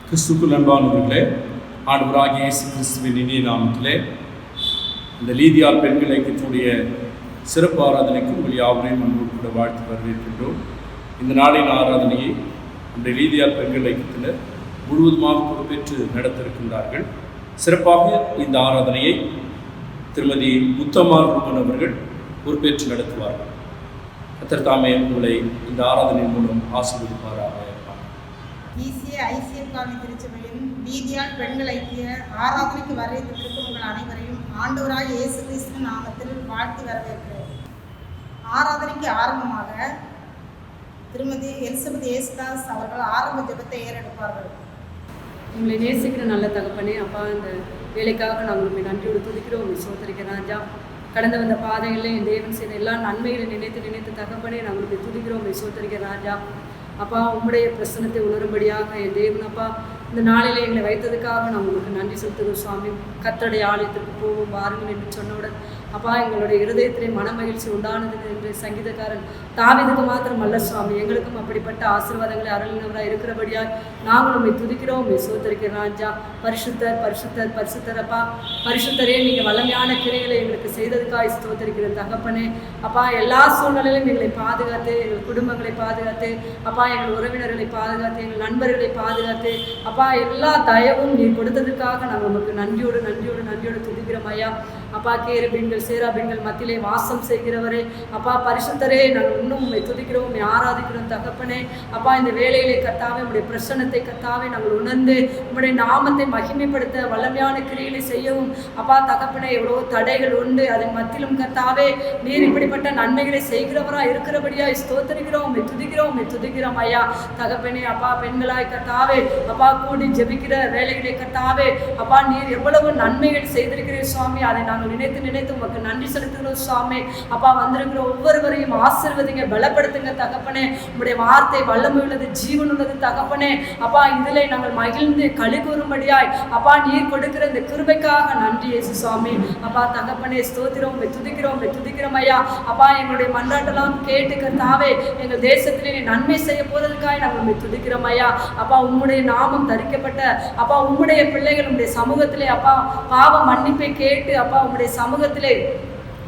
கிறிஸ்துக்குள் அன்பானவர்களே, ஆண்டவராகிய இயேசு கிறிஸ்துவின் இனிய நாமத்திலே இந்த லீதியால் பெண்கள் ஐக்கியத்துடைய சிறப்பு ஆராதனைக்கு உங்கள் யாவரையும் அன்போடு கூட வாழ்த்து வரவேற்கின்றோம். இந்த நாளின் ஆராதனையை அந்த லீதியால் பெண்கள் ஐக்கியத்தில் முழுவதுமாக பொறுப்பேற்று நடத்திருக்கின்றார்கள். சிறப்பாக இந்த ஆராதனையை திருமதி முத்தம்மாள் ரூபன் அவர்கள் பொறுப்பேற்று நடத்துவார்கள். கர்த்தர் தாமே உங்களை இந்த ஆராதனை மூலம் ஆசீர்வதிப்பாராக. ஐசிஎம் காலனி திருச்சபையின் லீதியால் பெண்கள் ஐக்கிய ஆராதனைக்கு வரவேற்று உங்கள் அனைவரையும் ஆண்டவராகிய இயேசு கிறிஸ்துவின் நாமத்தில் வாழ்த்தி வரவேற்கிறேன். ஆராதனைக்கு ஆரம்பமாக திருமதி எலிசபெத் ஏசுதாஸ் அவர்கள் ஆரம்ப ஜெபத்தை ஏறெடுப்பார்கள். உங்களை நேசிக்கிற நல்ல தகப்பனே, அப்பா, இந்த வேலைக்காக நாங்கள் உண்மை நன்றியோடு துதிக்கிறோம். உங்களை சோதரிக்க ராஜா, கடந்து வந்த பாதைகளில் என் தேவன் செய்த எல்லா நன்மைகளை நினைத்து தகப்பனே நாங்கள் உங்களை துதிக்கிறோம். உங்களை சோதரிக்க ராஜா, அப்பா, உம்முடைய பிரசனத்தை உணரும்படியாக என் தேவன் அப்பா இந்த நாளில் எங்களை வைத்ததுக்காக நான் உங்களுக்கு நன்றி செலுத்துகிறோம் சுவாமி. கர்த்தருடைய ஆலயத்திற்கு போவோம் வாருங்கள் என்று சொன்னவுடன் அப்பா எங்களுடைய இருதயத்திலே மனமகிழ்ச்சி உண்டானது என்று சங்கீதக்காரன் தாவீதுக்கு மாத்திரம் அல்ல சுவாமி, எங்களுக்கும் அப்படிப்பட்ட ஆசீர்வாதங்களை அருளினவராக இருக்கிறபடியால் நாங்கள் உண்மை துதிக்கிறோம். உண்மை சோதரிக்கிற ராஜா, பரிசுத்தர் பரிசுத்தர் பரிசுத்தர் அப்பா, பரிசுத்தரே, நீங்கள் வல்லமையான கிரைகளை எங்களுக்கு செய்ததுக்காக ஸ்தோத்தரிக்கிற தகப்பனே. அப்பா, எல்லா சூழ்நிலையிலும் எங்களை பாதுகாத்து, எங்கள் குடும்பங்களை பாதுகாத்து, அப்பா எங்கள் உறவினர்களை பாதுகாத்து, எங்கள் நண்பர்களை பாதுகாத்து, அப்பா எல்லா தயவும் நீ கொடுத்ததுக்காக நாங்கள் நமக்கு நன்றியோடு நன்றியோடு நன்றியோடு துதிக்கிறோம் ஐயா. அப்பா, கேருபீன்கள் சேராபீன்கள் மத்தியிலே வாசம் செய்கிறவரே, அப்பா பரிசுத்தரே, நாங்கள் இன்னும் உண்மை துதிக்கிறோம், உண்மை ஆராதிக்கிறோம் தகப்பனே. அப்பா, இந்த வேலையிலே கத்தாவே உடைய பிரசன்னத்தை கத்தாவே நாங்கள் உணர்ந்து உங்களுடைய நாமத்தை மகிமைப்படுத்த வல்லமையான கிரிகளை செய்யவும் அப்பா தகப்பனே எவ்வளோ தடைகள் உண்டு, அதன் மத்தியிலும் கத்தாவே நீர் இப்படிப்பட்ட நன்மைகளை செய்கிறவரா இருக்கிறபடியா ஸ்தோத்தரிக்கிறோம். உண்மை துதிக்கிறோம், உண்மை துதிக்கிறோம் ஐயா தகப்பனே. அப்பா, பெண்களாய் கத்தாவே அப்பா கூடி ஜெபிக்கிற வேலைகளை கத்தாவே அப்பா நீர் எவ்வளவு நன்மைகள் செய்திருக்கிறீர் சுவாமி, அதை நாங்கள் நினைத்து உங்களுக்கு நன்றி செலுத்துகிறோம் சுவாமி. அப்பா, வந்திருக்கிற ஒவ்வொருவரையும் ஆசீர்வதிங்க, பலப்படுத்துங்க தகப்பனே. உங்களுடைய வார்த்தை வல்லமை உள்ளது, ஜீவன் உள்ளது தகப்பனே. அப்பா, இதிலே நாங்கள் மகிழ்ந்து களி கூறும்படியாய் அப்பா நீர் கொடுக்கிற இந்த கிருபைக்காக நன்றி இயேசு சுவாமி. அப்பா தகப்பனே ஸ்தோத்திரம், துதிக்கிறோம் ஐயா. அப்பா, எங்களுடைய மன்றாட்டெல்லாம் கேட்டு கர்த்தாவே எங்கள் தேசத்திலே நீ நன்மை செய்ய போறதுக்காக நாங்கள் துதிக்கிறோம் ஐயா. அப்பா, உம்முடைய நாமம் தரிக்கப்பட்ட அப்பா உம்முடைய பிள்ளைகள் உம்முடைய சமூகத்திலே அப்பா பாவ மன்னிப்பை கேட்டு அப்பா உம்முடைய சமூகத்திலே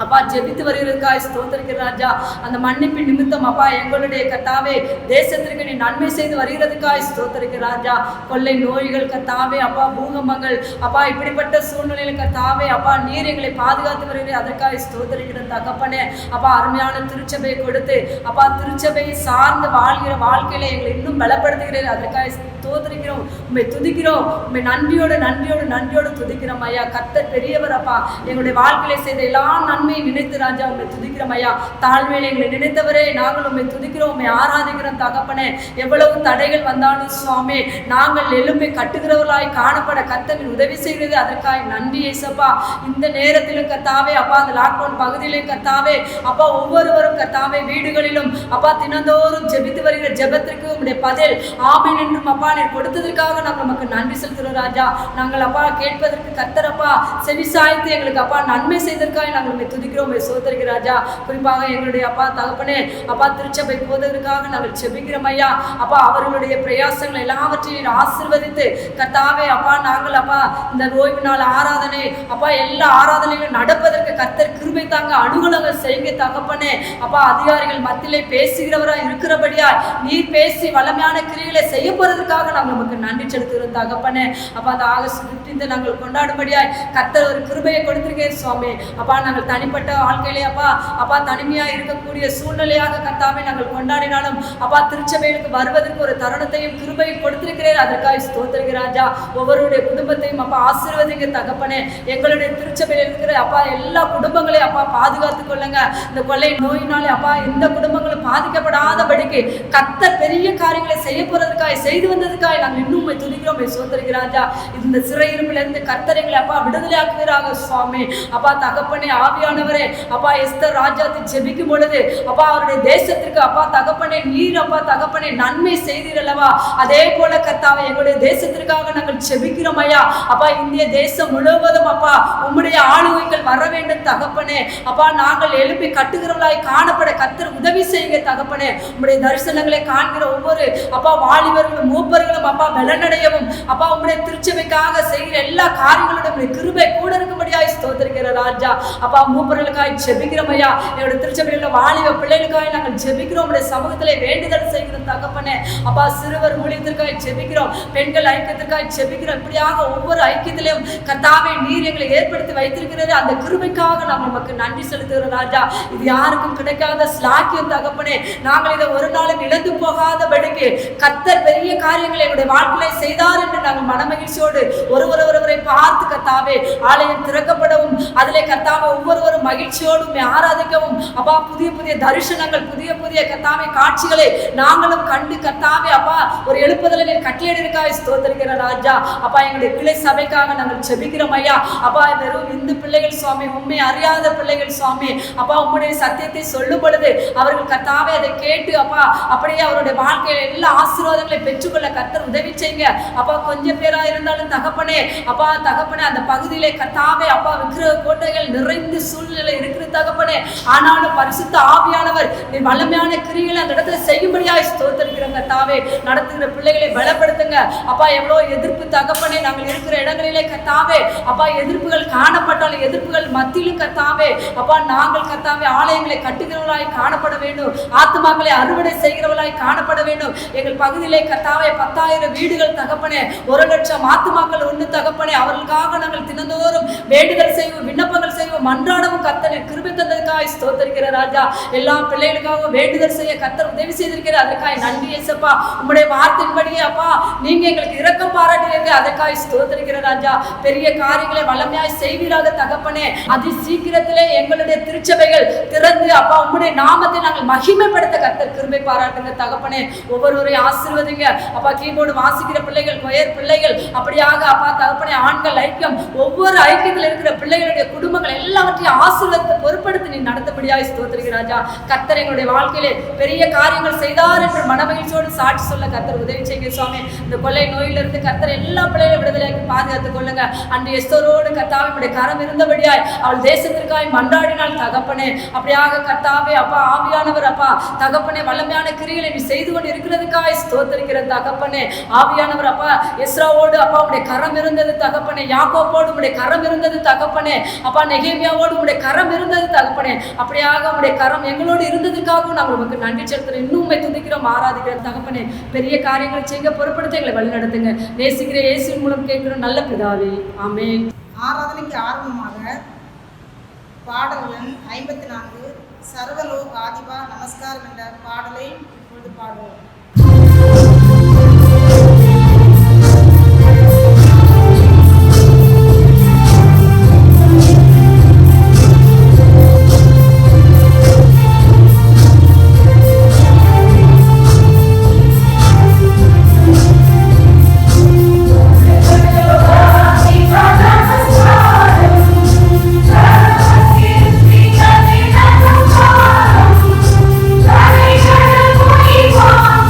அப்பா ஜெபித்து வருகிறதுக்காக ஸ்தோத்திரிக்கிற ராஜா, அந்த மன்னிப்பின் நிமித்தம் அப்பா எங்களுடைய கத்தாவே தேசத்திற்கு நீ நன்மை செய்து வருகிறதுக்காக ஸ்தோத்திரிக்கிற ராஜா. கொள்ளை நோய்கள் கத்தாவே அப்பா, பூகம்பங்கள் அப்பா இப்படிப்பட்ட சூழ்நிலையில் கத்தாவே அப்பா நீர் எங்களை பாதுகாத்து வருகிற அதற்காக ஸ்தோத்திரிக்கிற தகப்பனே. அப்பா, அருமையான திருச்சபையை கொடுத்து அப்பா திருச்சபையை சார்ந்து வாழ்கிற வாழ்க்கையில எங்களை இன்னும் பலப்படுத்துகிறேன், அதற்காக ஸ்தோத்திரிக்கிறோம். உண்மை துதிக்கிறோம், உண்மை நன்றியோடு துதிக்கிறோம் ஐயா. கர்த்தர் பெரியவர் அப்பா, எங்களுடைய வாழ்க்கையில செய்த எல்லா நன்மை நினைத்து ராஜா உண்மை துதிக்கிறோம் ஐயா. தாழ்மையில எங்களை நினைத்தவரே நாங்கள் உண்மை துதிக்கிறோம், உண்மை ஆராதிக்கிறோம் தகப்பனே. எவ்வளவு தடைகள் வந்தாலும் சுவாமி நாங்கள் எலும்பை கட்டுகிறவர்களாய் காணப்பட கர்த்தரின் உதவி செய்கிறது, அதற்காக நன்றி ஏசப்பா. இந்த நேரத்திலும் கத்தாவே அப்பா அந்த லாக்டவுன் பகுதியிலும் கத்தாவே அப்பா ஒவ்வொருவரும் கத்தாவே வீடுகளிலும் அப்பா தினந்தோறும் ஜெபித்து வருகிற ஜெபத்திற்கு உங்களுடைய பதில் ஆமீன் என்றும் அப்பா நீர் கொடுத்ததற்காக நாங்கள் நமக்கு நன்றி செலுத்துகிறோம் ராஜா. நாங்கள் அப்பா கேட்பதற்கு கர்த்தர் அப்பா செவி சாய்த்து எங்களுக்கு அப்பா நன்மை செய்ததற்காக நாங்கள் துதிக்கிறோம், சோதரிக்கிற ராஜா. குறிப்பாக எங்களுடைய அப்பா தகப்பனே அப்பா திருச்சபை போவதற்காக நாங்கள் செபிக்கிறோம் ஐயா. அப்பா அவர்களுடைய பிரயாசங்கள் எல்லாவற்றையும் ஆசீர்வதித்து கர்த்தாவே அப்பா நாங்கள் அப்பா இந்த ஓய்வு நாள் ஆராதனை அப்பா எல்லா ஆராதனைகளும் நடப்பதற்கு கர்த்தர் கிருபை தாங்க, அனுகூலங்கள் செய்யுங்க தகப்பனே. அப்பா அதிகாரிகள் மத்தியிலே பேசுகிறவரா இருக்கிறபடியா நீர் பேசி வல்லமையான கிரியைகளை செய்ய போறதுக்காக நாங்கள் நமக்கு நன்றி செலுத்துகிறோம் தகப்பனே. அப்பா அந்த ஆகஸ்ட் 15 நாங்கள் கொண்டாடும்படியாய் கர்த்தர் ஒரு கிருபையை கொடுத்திருக்கேன் சுவாமி. அப்பா நாங்கள் தனிப்பட்ட வாழ்க்கையிலே அப்பா தனிமையா இருக்கக்கூடிய சூழ்நிலையாக கர்த்தாவே நாங்கள் கொண்டாடினாலும் அப்பா திருச்சபைகளுக்கு வருவதற்கு ஒரு தருணத்தையும் கிருபையும் கொடுத்திருக்கிறேன், அதற்காக ஸ்தோத்திரிக்கிற ராஜா. ஒவ்வொருடைய குடும்பத்தையும் அப்பா ஆசீர்வதிங்க தகப்பனே. எங்களுடைய திருச்சபையில் இருக்கிற அப்பா எல்லா குடும்பங்களையும் அப்பா பாதுகாத்துக் கொள்ளுங்க. இந்த கொள்ளை நோயினாலே அப்பா எந்த குடும்பங்களும் பாதிக்கப்படாதபடிக்கு கர்த்தர் பெரிய காரியங்களை செய்ய போறதுக்காக செய்து வந்ததுக்காக நாங்கள் இன்னும் துதிக்கிறோம், ஸ்தோத்திரிக்கிற ராஜா. இந்த சிறையிருப்பிலிருந்து கர்த்தர் எங்களை அப்பா விடுதலையாக்குகிறாங்க சுவாமி. அப்பா தகப்பனே ஆவியா ஆவியானவரே அப்பா எஸ்தர் ராஜாத்தை ஜெபிக்கும் பொழுது அப்பா அவருடைய தேசத்திற்கு அப்பா தகப்பனே நீர் அப்பா தகப்பனே நன்மை செய்தீர் அல்லவா, அதே போல கர்த்தாவே எங்களுடைய தேசத்திற்காக நாங்கள் ஜெபிக்கிறோம் ஐயா. அப்பா இந்திய தேசம் முழுவதும் அப்பா உம்முடைய ஆளுகைகள் வர வேண்டும் தகப்பனே. அப்பா நாங்கள் எழுப்பி கட்டுகிறவர்களாய் காணப்பட கர்த்தர் உதவி செய்யுங்க தகப்பனே. உம்முடைய தரிசனங்களை காண்கிற ஒவ்வொரு அப்பா வாலிபர்களும் மூப்பர்களும் அப்பா பலனடையவும் அப்பா உம்முடைய திருச்சபைக்காக செய்கிற எல்லா காரியங்களோட கிருபை கூட இருக்கும்படியாய் ஸ்தோத்திரிக்கிற ராஜா. அப்பா மூப்பர்களுக்காய் ஜெபிக்கிறோம் ஐயா. எங்களுடைய திருச்சபையில் வாலிப பிள்ளைகளுக்காய் நாங்கள் ஜெபிக்கிறோம். உம்முடைய சமூகத்திலே வேண்டுதல் செய்கிறோம் தகப்பனே. அப்பா சிறுவர் ஊழியத்திற்காய் ஜெபிக்கிறோம், பெண்கள் ஐக்கியத்திற்காய் ஜெபிக்கிறோம். இப்படியாக ஒவ்வொரு ஐக்கியத்திலையும் கர்த்தாவே நீர் எங்களை ஏற்படுத்தி வைத்திருக்கிறது. அந்த கிருபைக்காக நாம் நமக்கு நன்றி செலுத்துகிறோம் ராஜா. இது யாருக்கும் கிடைக்காத ஸ்லாக்கியம் தகப்பனே. நாங்கள் இதை ஒரு நாளும் இழந்து போகாதபடிக்கு கர்த்தர் பெரிய காரியங்களை எங்களுடைய வாழ்க்கையை செய்தார் என்று நாங்கள் மனமகிழ்ச்சியோடு ஒருவரை பார்த்து கர்த்தாவே ஆலயம் திறக்கப்படவும் அதிலே கர்த்தாவே ஒவ்வொருவரும் மகிழ்ச்சியோடும் ஆராதிக்கவும் அப்பா புதிய புதிய தரிசனங்கள் புதிய புதிய கர்த்தாவே காட்சிகளை நாங்களும் கண்டு கர்த்தாவே அப்பா ஒரு எழுப்புதலை கட்டளையிடுக்காய் ஸ்தோத்திரிக்கிற ராஜா. அப்பா எங்களுடைய கிளை சபைக்காக நாங்கள் ஜெபிக்கிறோம் ஐயா. அப்பா வெறும் இந்து பிள்ளைகள் சுவாமி, உண்மை அறியாத பிள்ளைகள் சுவாமி, அப்பா உம்முடைய சத்தியத்தை சொல்லும் பொழுது அவர்கள் கர்த்தாவே அதை கேட்டு அப்பா அப்படியே அவருடைய வாழ்க்கையில எல்லா ஆசீர்வாதங்களை பெற்றுக்கொள்ள கர்த்தர் உதவி செய்யுங்க அப்பா. கொஞ்சம் பேரா இருந்தாலும் தகப்பனே அப்பா தகப்பனே அந்த பகுதியிலே கர்த்தாவே அப்பா விக்கிரக கோட்டைகள் நிறைந்த சூழ்நிலை இருக்கிறது தகப்பனே. ஆனாலும் பரிசுத்த ஆவியானவர் நீ வல்லமையான கிரியைகளை அந்த இடத்துல செய்யும்படியாய் ஸ்தோத்திரிக்கிற கர்த்தாவே. நடத்துகிற பிள்ளைகளை பலப்படுத்துங்க அப்பா. எவ்வளோ எதிர்ப்பு தகப்பனே நாங்கள் இருக்கிற இடங்களிலே கர்த்தாவே அப்பா எதிர்ப்புகள் காணப்பட்டாலும் எதிர்ப்புகள் மத்தியிலும் கர்த்தாவே அப்பா நாங்கள் கர்த்தாவே ஆலயங்களை கட்டுகிறவர்களாய் காணப்பட வேண்டும், ஆத்துமாக்களை அறுவடை செய்கிறவர்களாய் காணப்பட வேண்டும். எங்கள் பகுதியிலே கர்த்தாவே 10,000 வீடுகள் தகப்பனே, 1,00,000 ஆத்துமாக்கள் ஒன்று தகப்பனே. அவர்களுக்காக நாங்கள் தினந்தோறும் வேண்டுதல் செய்வோம், விண்ணப்பங்கள் செய்வோம், மன்றாடவும் கர்த்தனை கிருபை தந்ததுக்காய் ஸ்தோத்திரிக்கிற ராஜா. எல்லா பிள்ளைகளுக்காக வேண்டுதல் செய்ய கர்த்தர் உதவி செய்திருக்கிறார். அதற்காய் நன்றி இயேசப்பா. உம்முடைய வார்த்தையின்படியே அப்பா நீங்க எங்களுக்கு இரக்கம் பாராட்டுவீங்க, அதற்காய் ஸ்தோத்திரிக்கிற ராஜா. பெரிய காரியங்களை வல்லமையாய் செய்வீராக தகப்பனே. அதி சீக்கிரத்திலே எங்களுடைய திருச்சபைகள் திறந்து அப்பா உம்முடைய நாமத்தை நாங்கள் மகிமைப்படுத்த கர்த்தர் கிருபை பாராட்டுங்க தகப்பனே. ஒவ்வொருவரையும் ஆசீர்வதிங்க அப்பா. கீபோர்டு வாசிக்கிற பிள்ளைகள், கொயர் பிள்ளைகள், அப்படியாக அப்பா தகப்பனே ஆண்கள் ஐக்கியம், ஒவ்வொரு ஐக்கியத்தில் இருக்கிற பிள்ளைகளுடைய குடும்பங்கள் எல்லாவற்றையும் ஆசீர்வாதத்தை பொறுப்படுத்தி நீ நடத்தபடியாய் ஸ்தோத்திரிக்கிற ராஜா. கர்த்தர் எங்களுடைய வாழ்க்கையிலே பெரிய காரியங்கள் செய்தார் என்று மனமகிழ்ச்சியோடு சாட்சி சொல்ல கர்த்தர் உதவி செய்யுங்க சுவாமி. இந்த கொள்ளை நோயிலிருந்து கர்த்தர் எல்லா பிள்ளைகளும் விடுதலையாக்கி பாதுகாத்துக் கொள்ளுங்க. அன்று எஸ்தரோடு கர்த்தாவே உம்முடைய கரம் இருந்தபடியாய் அவள் தேசத்திற்காய் மன்றாடினாள் தகப்பனே. அப்படியாக கர்த்தாவே அப்பா ஆவியானவர் அப்பா தகப்பனே வல்லமையான கிரியைகளை நீ செய்து கொண்டு இருக்கிறதுக்காய் ஸ்தோத்திரிக்கிற தகப்பனே. ஆவியானவர் அப்பா எஸ்ராவோடு அப்பா உம்முடைய கரம் இருந்தது தகப்பனே, யாக்கோபோடு உம்முடைய கரம் இருந்தது தகப்பனே, அப்பா நெகேமியாவோடு உம்முடைய கரம் இருந்தது தகப்பனே. அப்படியாக உம்முடைய கரம் எங்களோடு இருந்ததுக்காகவும் நாங்கள் உங்களுக்கு நன்றி செலுத்துறோம். இன்னும் உம்மை துதிக்கிறோம், ஆராதிக்கிறோம் தகப்பனே. பெரிய காரியங்களை செய்ய பொறுப்படுத்த எங்களை வழி நடத்துங்க. நேசிக்கிற இயேசுவின் மூலம் கேட்கிறோம் நல்ல பிதாவே, ஆமென். ஆராதனைக்கு ஆரம்பமாக பாடல்கள் 54 சர்வலோக ஆதிபா நமஸ்காரம் என்ற பாடலை இப்பொழுது பாடுவோம். Come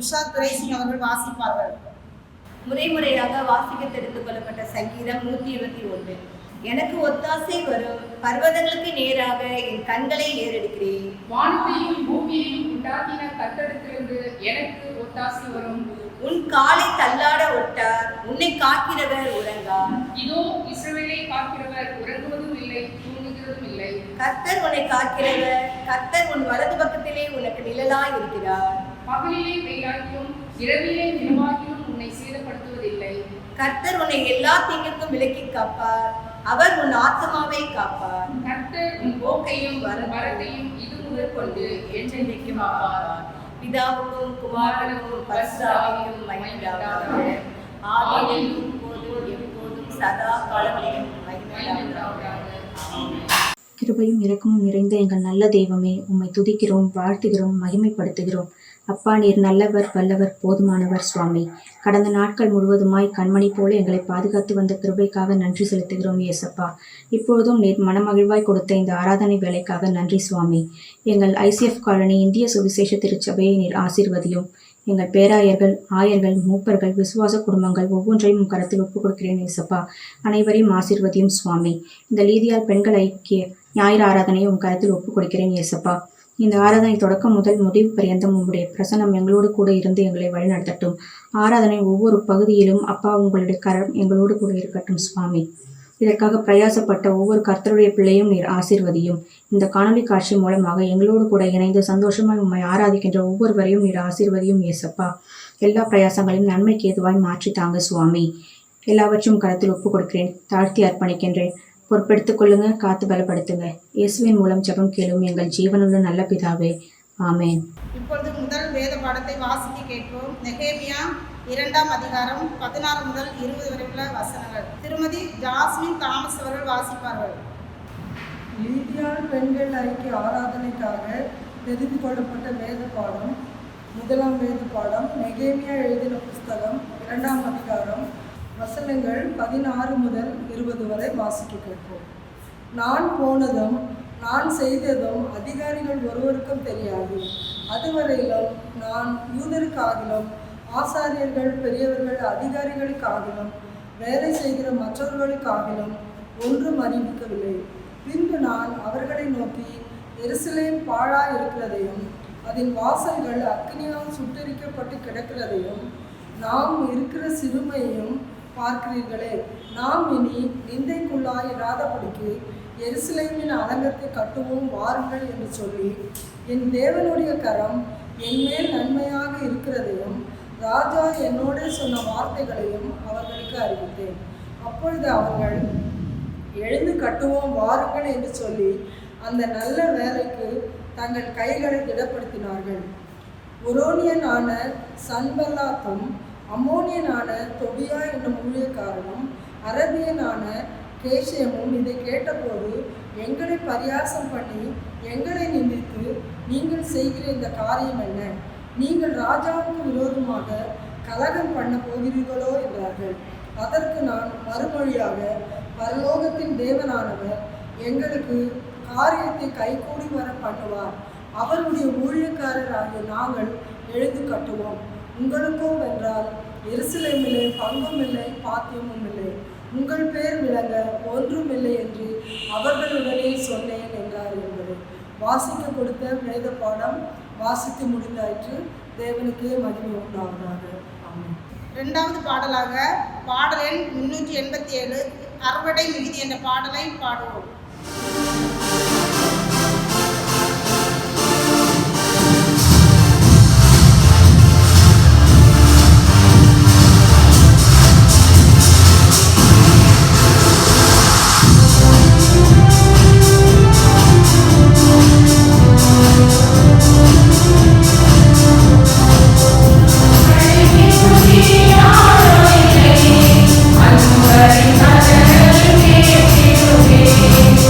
உஷா துரைசிங் அவர்கள் வாசிப்பார்கள். முறையாக வாசிக்க தெரிந்து கொள்ளப்பட்ட சங்கீதம் 121. எனக்கு ஒத்தாசை வரும், பர்வதங்களுக்கு நேராக என் கண்களை ஏறெடுக்கிறேன். வானத்தையும் பூமியையும் உண்டாக்கின கர்த்தரிடத்திலிருந்து எனக்கு ஒத்தாசை வரும். உன் காலை தள்ளாட ஒட்டார், உன்னை காக்கிறவர் உறங்கார். இதோ இஸ்ரவேலை காக்கிறவர் உறங்குவதும் இல்லை, தூங்குகிறதும் இல்லை. கர்த்தர் உன்னை காக்கிறவர், கர்த்தர் உன் வலது பக்கத்திலே உனக்கு நிழலாய் இருக்கிறார். பகலிலே வெயிலாகியும் இரவிலே நிலவாகியும் உன்னை சேதப்படுத்துவதில்லை. கர்த்தர் உன்னை எல்லா தீங்குக்கும் விலக்கி காப்பார், அவர் உன் ஆத்மாவை காப்பார். கர்த்தர் உன் போக்கையும் வரத்தையும் இது முதல் கொண்டு என்றென்றைக்கும் காப்பார். பிதாவுக்கும் குமாரனுக்கும் பரிசுத்த ஆவிக்கும் மகிமை உண்டாவதாக. ஆதியிலும் இப்போதும் எப்போதும் சதா காலங்களிலும் மகிமை உண்டாவதாக. கிருபையும் இரக்கமும் நிறைந்த எங்கள் நல்ல தெய்வமே, உம்மை துதிக்கிறோம், வாழ்த்துகிறோம், மகிமைப்படுத்துகிறோம். அப்பா, நீர் நல்லவர், வல்லவர், போதுமானவர் சுவாமி. கடந்த நாட்கள் முழுவதுமாய் கண்மணி போல எங்களை பாதுகாத்து வந்த கிருபைக்காக நன்றி செலுத்துகிறோம் இயேசப்பா. இப்பொழுதும் நீர் மனமகிழ்வாய் கொடுத்த இந்த ஆராதனை வேலைக்காக நன்றி சுவாமி. எங்கள் ICF காலனி இந்திய சுவிசேஷ திருச்சபையை நீர் ஆசீர்வதியும். எங்கள் பேராயர்கள், ஆயர்கள், மூப்பர்கள், விசுவாச குடும்பங்கள் ஒவ்வொன்றையும் கருத்தில் ஒப்புக் கொடுக்கிறேன் இயேசப்பா. அனைவரையும் ஆசீர்வதியும் சுவாமி. இந்த லீதியால் பெண்கள் ஐக்கிய ஞாயிறு ஆராதனையை உன் கருத்தில் ஒப்புக் கொடுக்கிறேன் இயேசப்பா. இந்த ஆராதனை தொடக்கம் முதல் முடிவு பரியந்தம் உங்களுடைய பிரசன்னம் எங்களோடு கூட இருந்து எங்களை வழிநடத்தட்டும். ஆராதனை ஒவ்வொரு பகுதியிலும் அப்பா உங்களுடைய கரம் எங்களோடு கூட இருக்கட்டும் சுவாமி. இதற்காக பிரயாசப்பட்ட ஒவ்வொரு கர்த்தருடைய பிள்ளையும் நீர் ஆசீர்வதியும். இந்த காணொலி காட்சி மூலமாக எங்களோடு கூட இணைந்து சந்தோஷமாய் உம்மை ஆராதிக்கின்ற ஒவ்வொருவரையும் நீர் ஆசீர்வதியும் இயேசப்பா. எல்லா பிரயாசங்களையும் நன்மைக்கு ஏதுவாய் மாற்றி தாங்க சுவாமி. எல்லாவற்றையும் கருத்தில் ஒப்புக் கொடுக்கிறேன், தாழ்த்தி அர்ப்பணிக்கின்றேன். பொறுப்பெடுத்துக் கொள்ளுங்க, காத்து பலப்படுத்துங்க. இயேசுவின் மூலம் ஜெபம் கேளும் எங்கள் ஜீவனுள்ள நல்ல பிதாவே, ஆமேன். இப்பொழுது முதல் வேத பாடத்தை வாசிக்க கேட்போம். நெகேமியா 2ஆம் அதிகாரம் 16 முதல் 20 வரை உள்ள வசனங்கள். திருமதி ஜாஸ்மின் தாமஸ் அவர்கள் வாசிப்பார்கள். லீதியால் பெண்கள் ஐக்கிய ஆராதனைக்காக தெரிந்து கொள்ளப்பட்ட வேத பாடம். முதலாம் வேத பாடம் நெகேமியா எழுதின புஸ்தகம் 2ஆம் அதிகாரம் வசனங்கள் 16 முதல் 20 வரை வாசிக்க கேட்போம். நான் போனதும் நான் செய்ததும் அதிகாரிகள் ஒருவருக்கும் தெரியாது. அதுவரையிலும் நான் யூதருக்காகிலும் ஆசாரியர்கள், பெரியவர்கள், அதிகாரிகளுக்காகிலும் வேலை செய்கிற மற்றவர்களுக்காகிலும் ஒன்றும் அறிவிக்கவில்லை. பின்பு நான் அவர்களை நோக்கி, எருசலேம் பாழாய் இருக்கிறதையும் அதன் வாசல்கள் அக்கினியால் சுட்டெரிக்கப்பட்டு கிடக்கிறதையும் நாம் இருக்கிற சிறுமையையும் பார்க்கிறீர்களே. நாம் இனி நிந்தைக்குள்ளாய் இராதபடிக்கு எருசலேமின் அலங்கத்தை கட்டுவோம் வாருங்கள் என்று சொல்லி, என் தேவனுடைய கரம் என்மேல் நன்மையாக இருக்கிறதையும் ராஜா என்னோட சொன்ன வார்த்தைகளையும் அவர்களுக்கு அறிவித்தேன். அப்பொழுது அவர்கள் எழுந்து கட்டுவோம் வாருங்கள் என்று சொல்லி அந்த நல்ல வேலைக்கு தங்கள் கைகளை திடப்படுத்தினார்கள். உரோனியனான சன்பல்லாத்தும் அம்மோனியனான தொபியா என்னும் ஊழியக்காரனும் அரபியனான கேஷியமும் இதை கேட்டபோது எங்களை பரியாசம் பண்ணி எங்களை நிந்தித்து, நீங்கள் செய்கிற இந்த காரியம் என்ன? நீங்கள் ராஜாவுக்கு விரோதமாக கலகம் பண்ண போகிறீர்களோ என்றார்கள். அதற்கு நான் மறுமொழியாக, பரலோகத்தின் தேவனானவர் எங்களுக்கு காரியத்தை கைகூடி வர பண்ணுவார். அவருடைய ஊழியக்காரராகிய நாங்கள் எழுந்து கட்டுவோம். உங்களுக்கோ வென்றால் எருசலேமிலே பங்கும் இல்லை, பாத்தியமும் இல்லை. உங்கள் பேர் விளங்க ஒன்றும் இல்லை என்று அவர்களுடனே சொன்னேன் என்றார் என்பது வாசிக்க கொடுத்த வேத பாடம் வாசித்து முடிந்தாயிற்று. தேவனுக்கு மகிமை உண்டாவதாக. ஆமென். 2வது பாடலாக பாடல் எண் 387 அறுவடை மிகுதி என்ற பாடலை பாடுவோம். Thank you.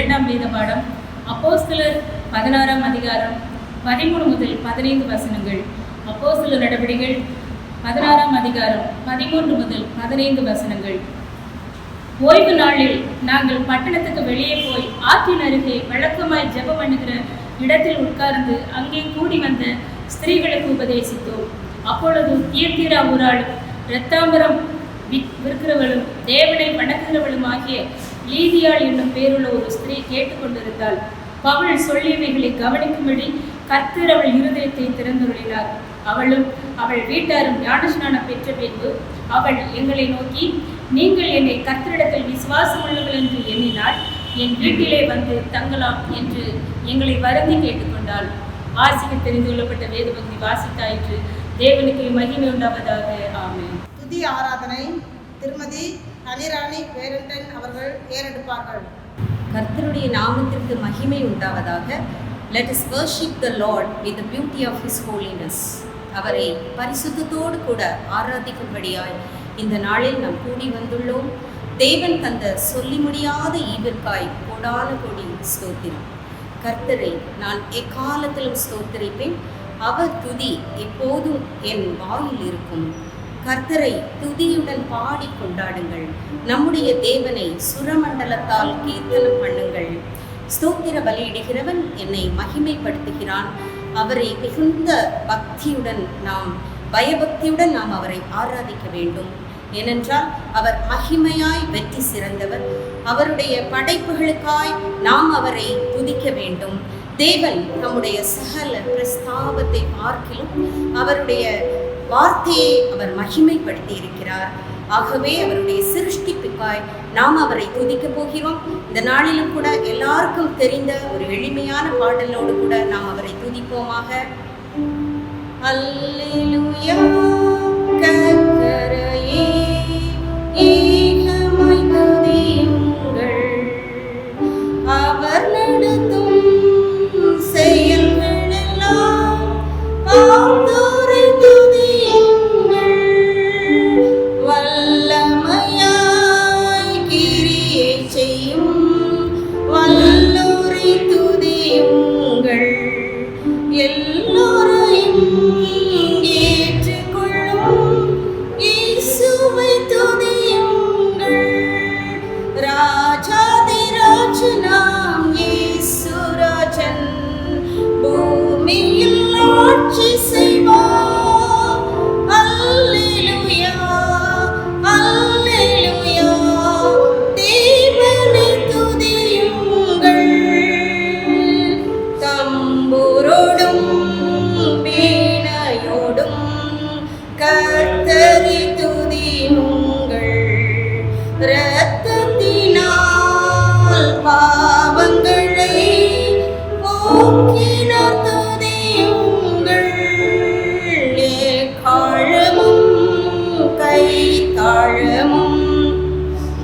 2ஆம் வேத பாடம் அப்போஸ்தலர் 16ஆம் அதிகாரம் 13 முதல் 15 வசனங்கள். அப்போஸ்தலர் நடவடிக்கைகள் 16ஆம் அதிகாரம் 13 முதல் 15 வசனங்கள். ஓய்வு நாளில் நாங்கள் பட்டணத்துக்கு வெளியே போய் ஆற்றின் அருகே வழக்கமாய் ஜெபம் பண்ணுகிற இடத்தில் உட்கார்ந்து அங்கே கூடி வந்த ஸ்திரீகளுக்கு உபதேசித்தோம். அப்பொழுது தீர்த்தீரா ஊராளும் இரத்தாம்பரம் விற்கிறவளும் தேவனை வணங்குகிறவளும் ஆகிய லீதியாள் என்னும் பேருள்ள ஒரு ஸ்திரீ கேட்டுக்கொண்டிருந்தாள். பவுல் சொல்லியவைகளை கவனிக்கும்படி கர்த்தர் அவள் இருதயத்தை திறந்துள்ளார். அவளும் அவள் வீட்டாரும் ஞானஸ்நானம் பெற்ற பின்பு அவள் எங்களை நோக்கி, நீங்கள் என்னை கர்த்தரிடத்தில் விசுவாசம் உள்ளவர்கள் என்று எண்ணினால் என் வீட்டிலே வந்து தங்கலாம் என்று எங்களை வருந்தி கேட்டுக்கொண்டாள். வாசிக்க தெரிந்து கொள்ளப்பட்ட வேத பகுதி வாசித்தாயிற்று. தேவனுக்கு மகிமை உண்டாவதாக. ஆமென். துதி ஆராதனை திருமதி அனிராணி பேரண்டன் அவர்கள் ஏறெடுப்பார்கள். கர்த்தருடைய நாமத்திற்கு மகிமை உண்டாவதாக. Let us worship the Lord with the beauty of His holiness. அவரை பரிசுத்தத்தோடு கூட ஆராதிக்கும்படியாய் இந்த நாளில் நாம் கூடி வந்துள்ளோம். தேவன் தந்த சொல்லி முடியாத ஈவிற்காய் கோடான கோடி ஸ்தோத்திரம். கர்த்தரை நான் எக்காலத்திலும் ஸ்தோத்திரிப்பேன். அவர் துதி எப்போதும் என் வாயில் இருக்கும். கர்த்தரை துதியுடன் பாடி கொண்டாடுங்கள். நம்முடைய தேவனை சுரமண்டலத்தால் கீர்த்தனம் பண்ணுங்கள். ஸ்தோத்திர பலியிடுகிறவன் என்னை மகிமைப்படுத்துகிறான். அவரை மிகுந்த பக்தியுடன் பயபக்தியுடன் நாம் அவரை ஆராதிக்க வேண்டும். ஏனென்றால் அவர் மகிமையாய் வெற்றி சிறந்தவர். அவருடைய படைப்புகளுக்காய் நாம் அவரை துதிக்க வேண்டும். தேவன் நம்முடைய சகல பிரஸ்தாபத்தை பார்க்கிலும் அவருடைய வார்த்தையை அவர் மகிமைப்படுத்தி இருக்கிறார். ஆகவே அவருடைய சிருஷ்டிப்புக்காய் நாம் அவரை துதிக்க போகிறோம். இந்த நாளிலும் கூட எல்லாருக்கும் தெரிந்த ஒரு எளிமையான பாடலோடு கூட நாம் அவரை துதிப்போமாக. அல்லேலூயா கர்த்தரையே ஏகமாய் துதியுங்கள். அவர் நடத்தும் செயல்களெல்லாம் ஆண்டவரை துதியுங்கள். வல்லமையாய் கிரியை செய்யும் வல்லோரை துதியுங்கள். எல்லோரையும் ஏற்றுக்கொள்ளும் இயேசுவை துதியுங்கள். ராஜாதிராஜனாம் இயேசுராஜன் பூமியில் ஆட்சி செய்வார். அல்லேலூயா அல்லேலூயா. தேவனை துதியுங்கள். தம்புரோடும் வீணையோடும் கர்த்தரை துதியுங்கள். இரத்தத்தினால் பாவங்களை போக்கினார் துதியுங்கள். எக்காலமும் கைத்தாளமும்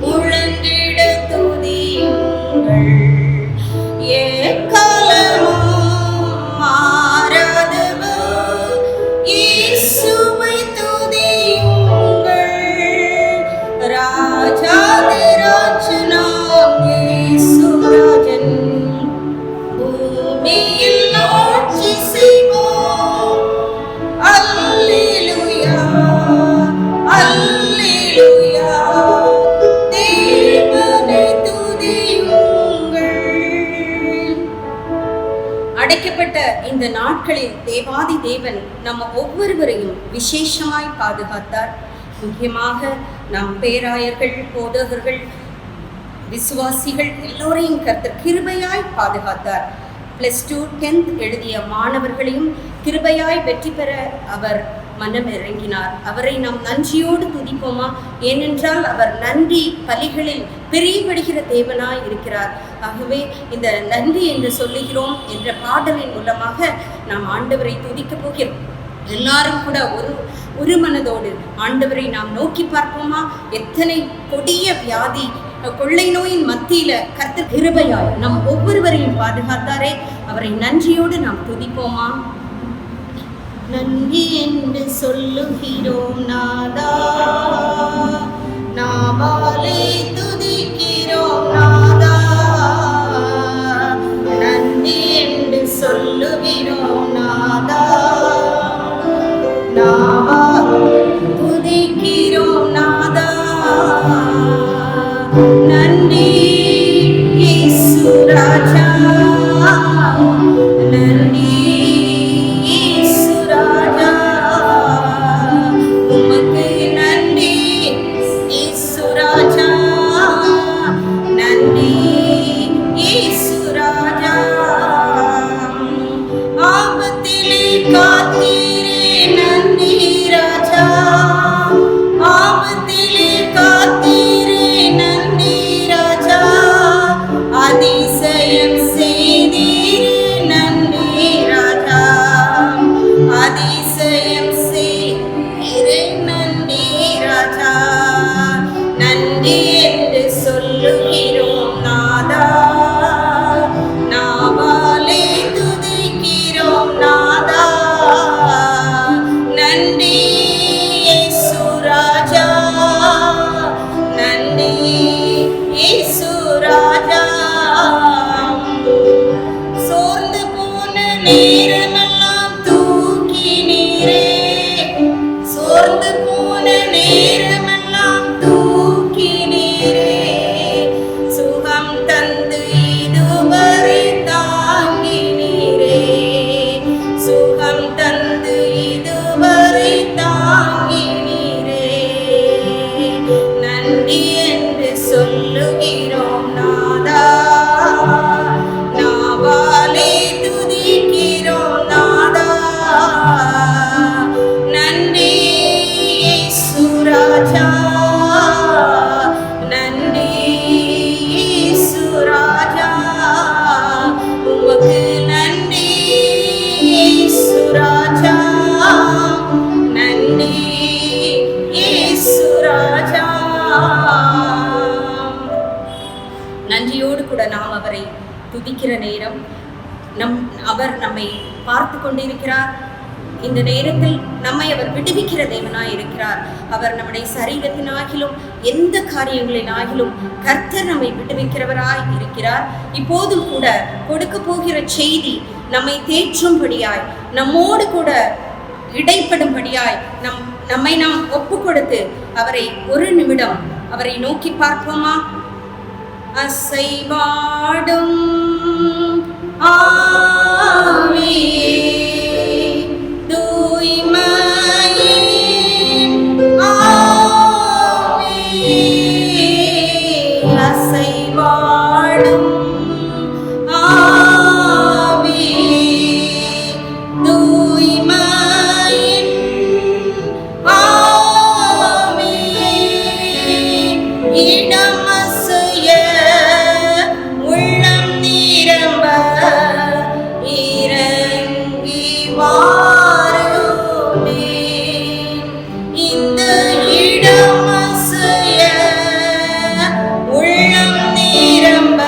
முழங்கிட துதியுங்கள். எக்காலமும் மாறாதவர் இயேசுவை துதியுங்கள். ராஜாதிராஜனாம் இயேசுராஜன் பூமியில் ஆட்சி செய்வார். அல்லேலூயா அல்லேலூயா. தேவனை துதியுங்கள். அடைக்கப்பட்ட இந்த நாட்களில் தேவாதி தேவன் நம்ம ஒவ்வொருவரையும் விசேஷமாய் பாதுகாத்தார். முக்கியமாக நம் பேராயர்கள், போதகர்கள், விசுவாசிகள் எல்லோரையும் கர்த்தர் கிருபையாய் பாதுகாத்தார். +2 10th எழுதிய மாணவர்களையும் கிருபையாய் வெற்றி பெற அவர் மனம் இறங்கினார். அவரை நாம் நன்றியோடு துதிப்போமா? ஏனென்றால் அவர் நன்றி பலிகளில் பிரியப்படுகிற தேவனாய் இருக்கிறார். ஆகவே இந்த நன்றி என்று சொல்லுகிறோம் என்ற பாடலின் மூலமாக நாம் ஆண்டவரை துதிக்க போகிறோம். எல்லாரும் கூட ஒரு மனதோடு ஆண்டவரை நாம் நோக்கி பார்ப்போமா? எத்தனை கொடிய வியாதி கொள்ளை நோயின் மத்தியில கர்த்தர் கிருபையாய் நம் ஒவ்வொருவரையும் பாதுகாத்தாரே. அவரை நன்றியோடு நாம் துதிப்போமா? நன்றி என்று சொல்லுகிறோம் நாதா, நாவாலே துதிக்கிறோம் நாதா. துதிக்கிற நேரம். அவர் நம்மை பார்த்து கொண்டிருக்கிறார். இந்த நேரத்தில் நம்மை அவர் விடுவிக்கிற தேவனாய் இருக்கிறார். அவர் நம்முடைய சரீரத்தினாகிலும் எந்த காரியங்களினாகிலும் கர்த்தர் நம்மை விடுவிக்கிறவராய் இருக்கிறார். இப்போதும் கூட கொடுக்க போகிற செய்தி நம்மை தேற்றும்படியாய், நம்மோடு கூட இடைப்படும்படியாய் நம்மை நாம் ஒப்பு கொடுத்து அவரை ஒரு நிமிடம் அவரை நோக்கி பார்ப்போமா? அசைவாடும் ஆவியே, தூய்மையின் ஆவியே, அசைவாடும் ஆவியே, தூய்மையின் ஆவியே, இடமசைய உள்ளம் நிரம்ப இறங்கி வாருமே. இந்த இடமசைய உள்ளம் நிரம்ப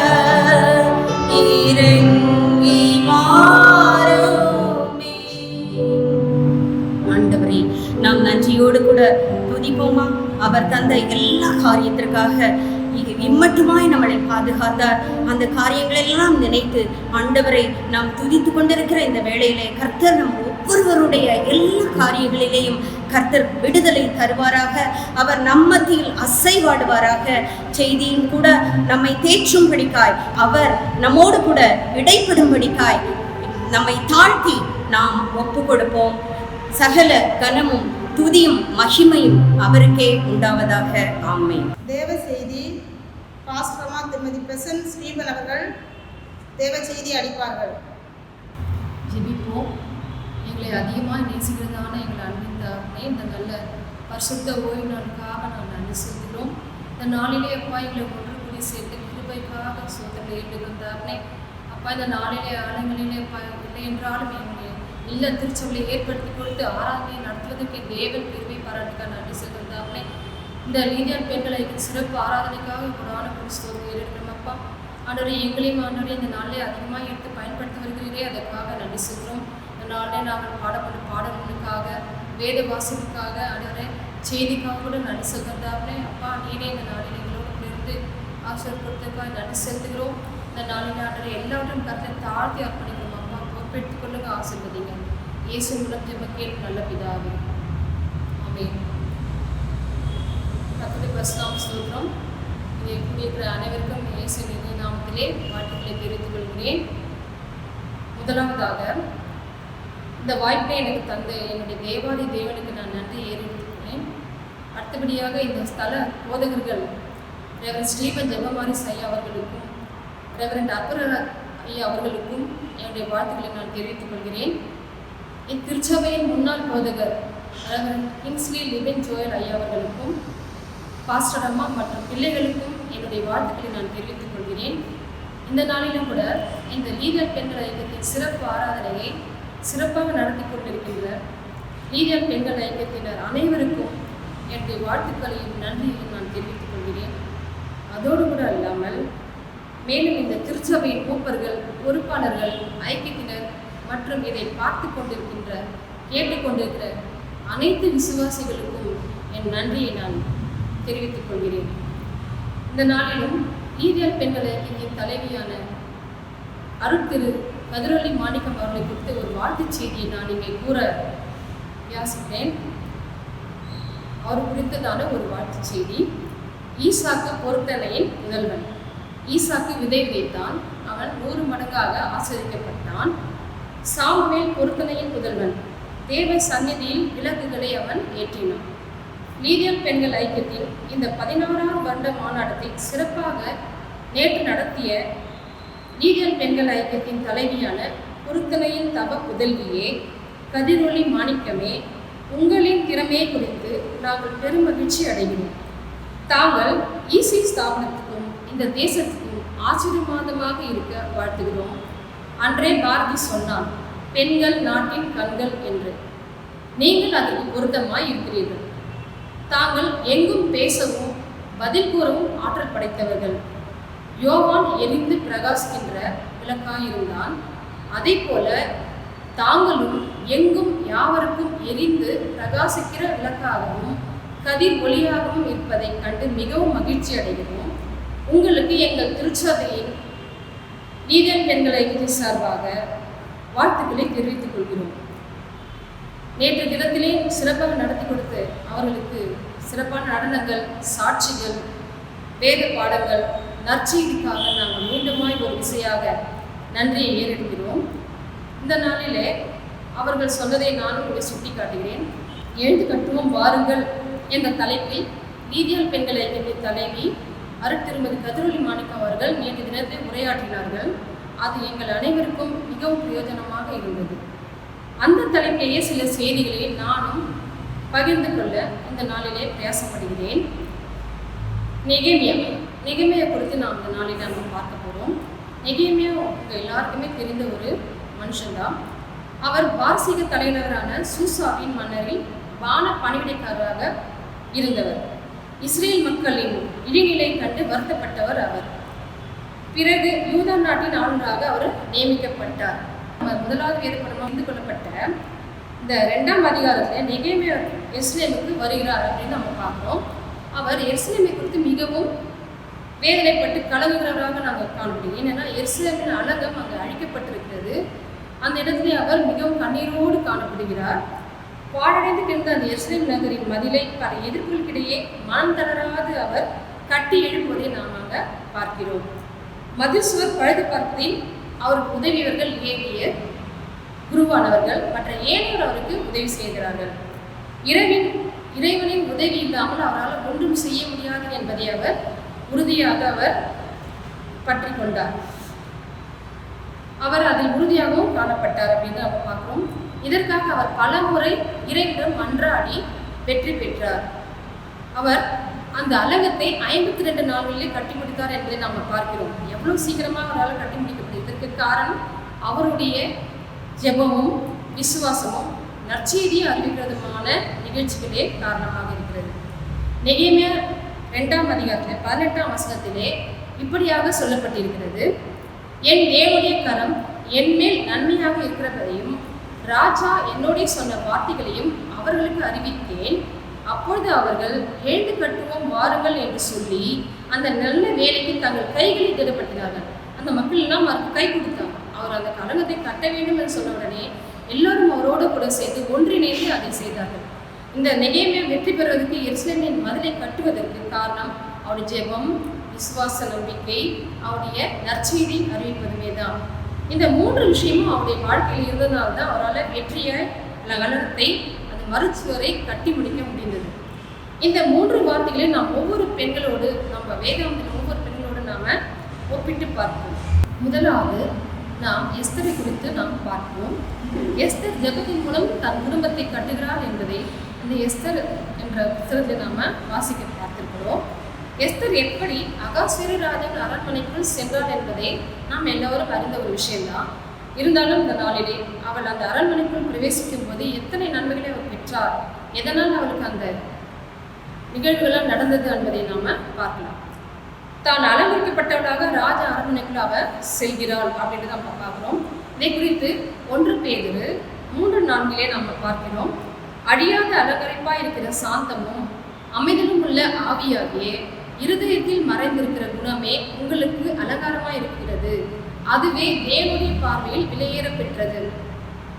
இறங்கி வாருமே. ஆண்டவரே, நாம் நன்றியோடு கூட துதிப்போமா? அவர் தந்த எல்லா காரியத்திற்காக இம்மட்டுமாய் நம்மளை பாதுகாத்தார். அந்த காரியங்களெல்லாம் நினைத்து ஆண்டவரை நாம் துதித்து கொண்டிருக்கிற இந்த வேளையிலே கர்த்தர் நம் ஒவ்வொருவருடைய எல்லா காரியங்களிலேயும் கர்த்தர் விடுதலை தருவாராக. அவர் நம்மத்தில் அசைவாடுவாராக. செய்தியும் கூட நம்மை தேற்றும்படிக்காய், அவர் நம்மோடு கூட இடைப்படும்படிக்காய் நம்மை தாழ்த்தி நாம் ஒப்பு கொடுப்போம். சகல கனமும் துதியும் மகிமையும் அவருக்கே உண்டாவதாக. ஆமென். தேவ செய்தி பாஸ்டர்மா திருமதி பிரசன்ட் ஸ்டீபன் அவர்கள் தேவ செய்தி அளிப்பார்கள். ஜெபிப்போம். எங்களை அதிகமாக நேசிக்கிறதான எங்களை அன்பின் தகப்பனே, இந்த நல்ல பரிசுத்த ஓய்வு நாளுக்காக நான் நன்றி செலுத்துகிறோம். இந்த நாளிலே அப்பா எங்களை ஒன்று கூடி சேர்த்து கிருபைக்காக சோதனை ஏற்றுகிறோம் தகப்பனே. அப்பா இந்த நாளிலே ஆலயங்களிலே அப்பா இல்லை என்றாலும் எங்களை இல்ல திருச்சபையை ஏற்படுத்தி கொடுத்து ஆராதனை நடத்துவதற்கு தேவன் கிருபை பாராட்டுக்காக நன்றி செலுத்துகிறோம் தகப்பனே. இந்த லீதியால் பெண்களை சிறப்பு ஆராதனைக்காக கொடான ஸ்தோத்திரம் ஏறெடுக்கிறோம் அப்பா. ஆண்டவரே, எங்களையும் ஆண்டவரே இந்த நாளிலே அதிகமாக எடுத்து பயன்படுத்தி வருகிறீரே, அதற்காக நன்றி செலுத்துகிறோம். இந்த நாளிலே நாங்கள் பாடப்படும் பாடல்களுக்காக, வேத வாசிப்புக்காக, ஆண்டவரே செய்திக்காக கூட நன்றி செலுத்துகிறோம் அப்பா. நீரே இந்த நாளில் எங்களோடு இருந்து ஆசீர்வதிப்பதற்காக நன்றி செலுத்துகிறோம். இந்த நாளில் ஆண்டவரே எல்லாவற்றையும் கர்த்தரை தாழ்த்தி அர்ப்பணிக்கிறோம் அப்பா. பொறுப்பெடுத்துக் கொள்ளுங்க, ஆசீர்வதிங்க. இயேசு மூலம் ஜெப கேட்கும் நல்ல பிதாவே, ஆமென். கர்த்தருடைய பரிசுத்த ஸ்தோத்திரம். இங்கே கூடியிருக்கிற அனைவருக்கும் இயேசு நாமத்திலே வாழ்த்துக்களை தெரிவித்துக் கொள்கிறேன். முதலாவதாக இந்த வாய்ப்பை எனக்கு தந்த என்னுடைய தேவாதி தேவனுக்கு நான் நன்றி ஏறெடுத்துக்கிறேன். அடுத்தபடியாக இந்த ஸ்தல போதகர்கள் ரெவரண்ட் ஸ்டீபன் ஜெபமாரிஸ் ஐயா அவர்களுக்கும் ரெவரண்ட் அப்புரராஜ் ஐயா அவர்களுக்கும் என்னுடைய வாழ்த்துக்களை நான் தெரிவித்துக் கொள்கிறேன். இத்திருச்சபையின் முன்னாள் போதகர் ரெவரண்ட் கிங்ஸ்லி லிபின் ஜோயல் ஐயா அவர்களுக்கும் பாஸ்டர் அம்மா மற்றும் பிள்ளைகளுக்கும் என்னுடைய வாழ்த்துக்களை நான் தெரிவித்துக் கொள்கிறேன். இந்த நாளிலும் கூட இந்த லீதியால் பெண்கள் ஐக்கியத்தின் சிறப்பு ஆராதனையை சிறப்பாக நடத்தி கொண்டிருக்கின்ற லீதியால் பெண்கள் ஐக்கியத்தினர் அனைவருக்கும் என்னுடைய வாழ்த்துக்களையும் நன்றியையும் நான் தெரிவித்துக் கொள்கிறேன். அதோடு கூட அல்லாமல் மேலும் இந்த திருச்சபையின் மூப்பர்கள், பொறுப்பாளர்கள், ஐக்கியத்தினர் மற்றும் இதை பார்த்து கொண்டிருக்கின்ற கேட்டுக்கொண்டிருக்கிற அனைத்து விசுவாசிகளுக்கும் என் நன்றியை நான் தெரிவித்துக் கொள்கிறேன். இந்த நாளிலும் லீதியால் பெண்கள் ஐக்கியத்தின் தலைவியான அருட்திரு கதிரொலி மாணிக்கம் அவர்களை குறித்து ஒரு வாழ்த்துச் செய்தியை நான் இங்கே கூற யாசிக்கிறேன். அவர் குறித்ததான ஒரு வாழ்த்துச் செய்தி. ஈசாக்கு பொருத்தனையின் முதல்வன். ஈசாக்கு விதை விதைத்தான், அவன் 100 மடங்காக ஆசிரியக்கப்பட்டான். சாமுவேல் பொருத்தனையின் முதல்வன். தேவ சந்நிதியில் விளக்குகளை அவன் ஏற்றினான். லீதியால் பெண்கள் ஐக்கியத்தின் இந்த 16ஆம் வருட மாநாட்டத்தை சிறப்பாக நேற்று நடத்திய லீதியால் பெண்கள் ஐக்கியத்தின் தலைவியான பொருத்தனையின் தவ புதல்வியே, கதிரொலி மாணிக்கமே, உங்களின் திறமையை குறித்து நாங்கள் பெரும் மகிழ்ச்சி அடைகிறோம். தாங்கள் ஈசி ஸ்தாபனத்துக்கும் இந்த தேசத்துக்கும் ஆசீர்வாதமாக இருக்க வாழ்த்துகிறோம். அன்றே பாரதி சொன்னான், பெண்கள் நாட்டின் கண்கள் என்று. நீங்கள் அதற்கு பொருத்தமாய் இருக்கிறீர்கள். தாங்கள் எங்கும் பேசவும் பதில் கூறவும் ஆற்றல் படைத்தவர்கள். யோவான் எரிந்து பிரகாசிக்கின்ற விளக்காயிருந்தான். அதே போல தாங்களும் எங்கும் யாவருக்கும் எரிந்து பிரகாசிக்கிற விளக்காகவும் கதிர் ஒளியாகவும் இருப்பதை கண்டு மிகவும் மகிழ்ச்சி அடைகிறோம். உங்களுக்கு எங்கள் திருச்சபையின் லீதியாள் பெண்கள் ஐக்கிய சார்பாக வாழ்த்துக்களை தெரிவித்துக் கொள்கிறோம். நேற்று தினத்திலே சிறப்பாக நடத்தி கொடுத்து அவர்களுக்கு சிறப்பான நடனங்கள், சாட்சிகள், வேத பாடங்கள், நற்செய்திக்காக நாங்கள் மீண்டுமாய் ஒரு விசையாக நன்றியை ஏறெடுக்கிறோம். இந்த நாளிலே அவர்கள் சொன்னதை நானும் இங்கே சுட்டி காட்டுகிறேன். எழுந்து கட்டுவோம் வாருங்கள் என்ற தலைப்பில் லீதியாள் பெண்கள் ஐக்கிய தலைவி அருட்திருமதி கதிரொலி மாணிக்கம் அவர்கள் நேற்று தினத்தை உரையாற்றினார்கள். அது எங்கள் அனைவருக்கும் மிகவும் பிரயோஜனமாக இருந்தது. அந்த தலைப்பிலேயே சில செய்திகளை நானும் பகிர்ந்து கொள்ள இந்த நாளிலே பிரயாசப்படுகிறேன். நெகேமியா குறித்து நாம் இந்த நாளில் நம்ம பார்க்க போகிறோம். நெகேமியா உங்கள் எல்லாருக்குமே தெரிந்த ஒரு மனுஷன்தான். அவர் பாரசீக தலைநகரான சூசாவின் மன்னரில் வான பணிவிடைக்காரராக இருந்தவர். இஸ்ரேல் மக்களின் இழிநிலை கண்டு வருத்தப்பட்டவர் அவர். பிறகு யூதா நாட்டின் ஆளுநராக அவர் நியமிக்கப்பட்டார். முதலாவது வேதப்படமாக அறிந்து கொள்ளப்பட்ட இந்த 2ஆம் அதிகாரத்தில் நெகேமியா எருசலேமுக்கு வருகிறார் அப்படின்னு நம்ம பார்க்குறோம். அவர் எருசலேமை குறித்து மிகவும் வேதனைப்பட்டு கலங்குகிறவராக நாங்கள் காணப்படுகிறோம். ஏன்னா எருசலேமின் அலங்கம் அங்கே அழிக்கப்பட்டிருக்கிறது. அந்த இடத்துல அவர் மிகவும் கண்ணீரோடு காணப்படுகிறார். பாழடைந்து கிடந்த அந்த எருசலேம் நகரின் மதிலை பல எதிர்ப்புகளுக்கிடையே மனம் தளராது அவர் கட்டி எழுப்புவதை நாம் அங்கே பார்க்கிறோம். மதில் சுவர் பழுது பார்த்ததில் அவருக்கு உதவியவர்கள் லேவியர், குருவானவர்கள், மற்ற ஏனையோர் அவருக்கு உதவி செய்கிறார்கள். இறைவனின் உதவி இல்லாமல் அவரால் ஒன்றும் செய்ய முடியாது என்பதை அவர் உறுதியாக பற்றி கொண்டார். அவர் அதில் உறுதியாகவும் காணப்பட்டார் அப்படின்னு நம்ம பார்க்கிறோம். இதற்காக அவர் பல முறை இறைவனிடம் மன்றாடி வெற்றி பெற்றார். அவர் அந்த அலங்கத்தை 52 நாள்களிலே கட்டி முடித்தார் என்பதை நாம் பார்க்கிறோம். எவ்வளவு சீக்கிரமாக அவரால் கட்டி முடிக்கப்பட்டது. இதற்கு காரணம் அவருடைய ஜெபமும் விசுவாசமும் நற்செய்தியை அறிவிக்கிறதுமான நிகழ்ச்சிகளே காரணமாக இருக்கிறது. நெகேமியா 2ஆம் அதிகாரத்தில் 18ஆம் வசனத்திலே இப்படியாக சொல்லப்பட்டிருக்கிறது: என் தேவனுடைய கரம் என்மேல் நன்மையாக இருக்கிறதையும் ராஜா என்னோட சொன்ன வார்த்தைகளையும் அவர்களுக்கு அறிவித்தேன். அப்பொழுது அவர்கள் எழுந்து கட்டுவோம் வாருங்கள் என்று சொல்லி அந்த நல்ல வேலைக்கு தங்கள் கைகளை திடப்படுத்தினார்கள். அந்த மக்கள் எல்லாம் அவருக்கு கை கொடுத்தாங்க. அவர் அந்த கலங்கத்தை கட்ட வேண்டும் என்று சொன்ன உடனே எல்லோரும் அவரோடு கூட சேர்ந்து ஒன்றிணைந்து அதை செய்தார்கள். இந்த நெகேமியா வெற்றி பெறுவதற்கு எருசலேமின் மதிலை கட்டுவதற்கு காரணம் அவருடைய ஜெபம், விசுவாச நம்பிக்கை, அவருடைய நற்செய்தி அறிவிப்பதுமே தான். இந்த 3 விஷயமும் அவருடைய வாழ்க்கையில் இருந்ததால்தான் அவரால் வெற்றியாய் கலனத்தை அந்த மறுச்சுவரை கட்டி முடிக்க முடிந்தது. இந்த 3 வார்த்தைகளை நாம் ஒவ்வொரு பெண்களோடு, நம்ம வேதாந்தத்தில் ஒவ்வொரு பெண்களோடு நாம் ஒப்பிட்டு பார்ப்போம். முதலாவது நாம் எஸ்தரை குறித்து நாம் பார்ப்போம். எஸ்தர் ஜெபத்தின் மூலம் தன் குடும்பத்தை கட்டுகிறார் என்பதை இந்த எஸ்தர் என்ற புத்தகத்தை நாம் வாசிக்க பார்த்திருக்கிறோம். எஸ்தர் எப்படி அகாஸ்வேரு ராஜாவின் அரண்மனைக்குள் சென்றார் என்பதை நாம் எல்லோரும் அறிந்த ஒரு விஷயம்தான். இருந்தாலும் இந்த நாளிலே அவள் அந்த அரண்மனைக்குள் பிரவேசிக்கும் போது எத்தனை நன்மைகளை அவர் பெற்றார், எதனால் அவளுக்கு அந்த நிகழ்வுகளால் நடந்தது என்பதை நாம் பார்க்கலாம். தான் அலங்கரிக்கப்பட்டவளாக ராஜ அரண்மனைக்குள் அவர் செல்கிறாள் அப்படின்னு நம்ம பார்க்குறோம். இதை குறித்து 1 பேதுரு 3:4 நம்ம பார்க்கிறோம். அழியாத அலங்கரிப்பாக இருக்கிற சாந்தமும் அமைதலும் உள்ள ஆவியாகிய இருதயத்தில் மறைந்திருக்கிற குணமே உங்களுக்கு அலங்காரமாக இருக்கிறது, அதுவே தேவனுடைய பார்வையில் விலையேற பெற்றது.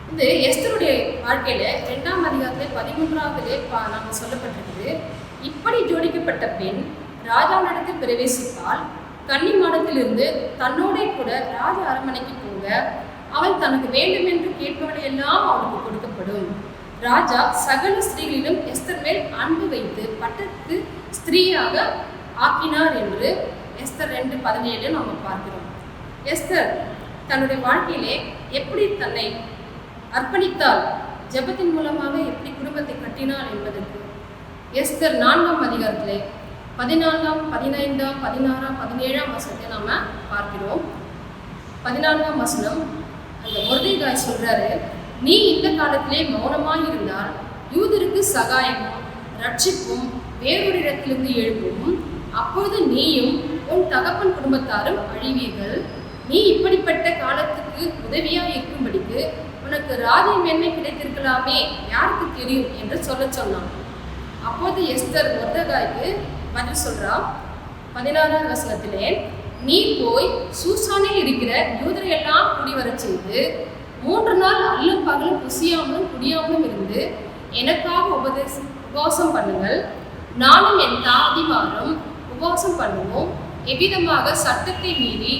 இந்த எஸ்தருடைய வாழ்க்கையில 2ஆம் அதிகாரத்தில் 13வது நம்ம சொல்லப்பட்டிருக்குது. இப்படி ஜோடிக்கப்பட்ட பெண் ராஜாவினிடத்தில் பிரவேசித்தால் கன்னி மாடத்திலிருந்து தன்னோட கூட ராஜ அரண்மனைக்கு போக அவள் தனக்கு வேண்டும் என்று கேட்பவளை எல்லாம் அவளுக்கு கொடுக்கப்படும். ராஜா சகல ஸ்திரீகளிலும் எஸ்தர் மேல் அன்பு வைத்து பட்டத்து ஸ்திரீயாக ஆக்கினார் என்று எஸ்தர் 2:17 நம்ம பார்க்கிறோம். எஸ்தர் தன்னுடைய வாழ்க்கையிலே எப்படி தன்னை அர்ப்பணித்தால், ஜெபத்தின் மூலமாக எப்படி குடும்பத்தை கட்டினாள் என்பதற்கு எஸ்தர் 4ஆம் அதிகாரத்திலே 14ஆம் 15ஆம் 16ஆம் 17ஆம் வசனத்தை நாம் பார்க்கிறோம். 14ஆம் வசனம் அந்த மொர்தெகாய் சொல்றாரு: நீ இந்த காலத்திலே மௌனமாக இருந்தால் யூதருக்கு சகாயமும் ரட்சிப்பும் வேறொரு இடத்திலிருந்து எழுப்பும், அப்பொழுது நீயும் உன் தகப்பன் குடும்பத்தாரும் அழிவீர்கள். நீ இப்படிப்பட்ட காலத்துக்கு உதவியாக இருக்கும்படிக்கு உனக்கு ராஜ்ய மேன்மை கிடைத்திருக்கலாமே, யாருக்கு தெரியும் என்று சொன்னான். அப்போது எஸ்தர் மொர்தெகாய்க்கு பதில் சொல்றா. 16ஆம் வசனத்திலே, நீ போய் சூசானில் இருக்கிற யூதரையெல்லாம் கூடி வரச் செய்து 3 நாள் அல்லும் பகலும் புசியாமலும் குடியாமலும் இருந்து எனக்காக உபவாசம் பண்ணுங்கள். நானும் என் தாதிமாரும் உபவாசம் பண்ணுவோம். எவ்விதமாக சட்டத்தை மீறி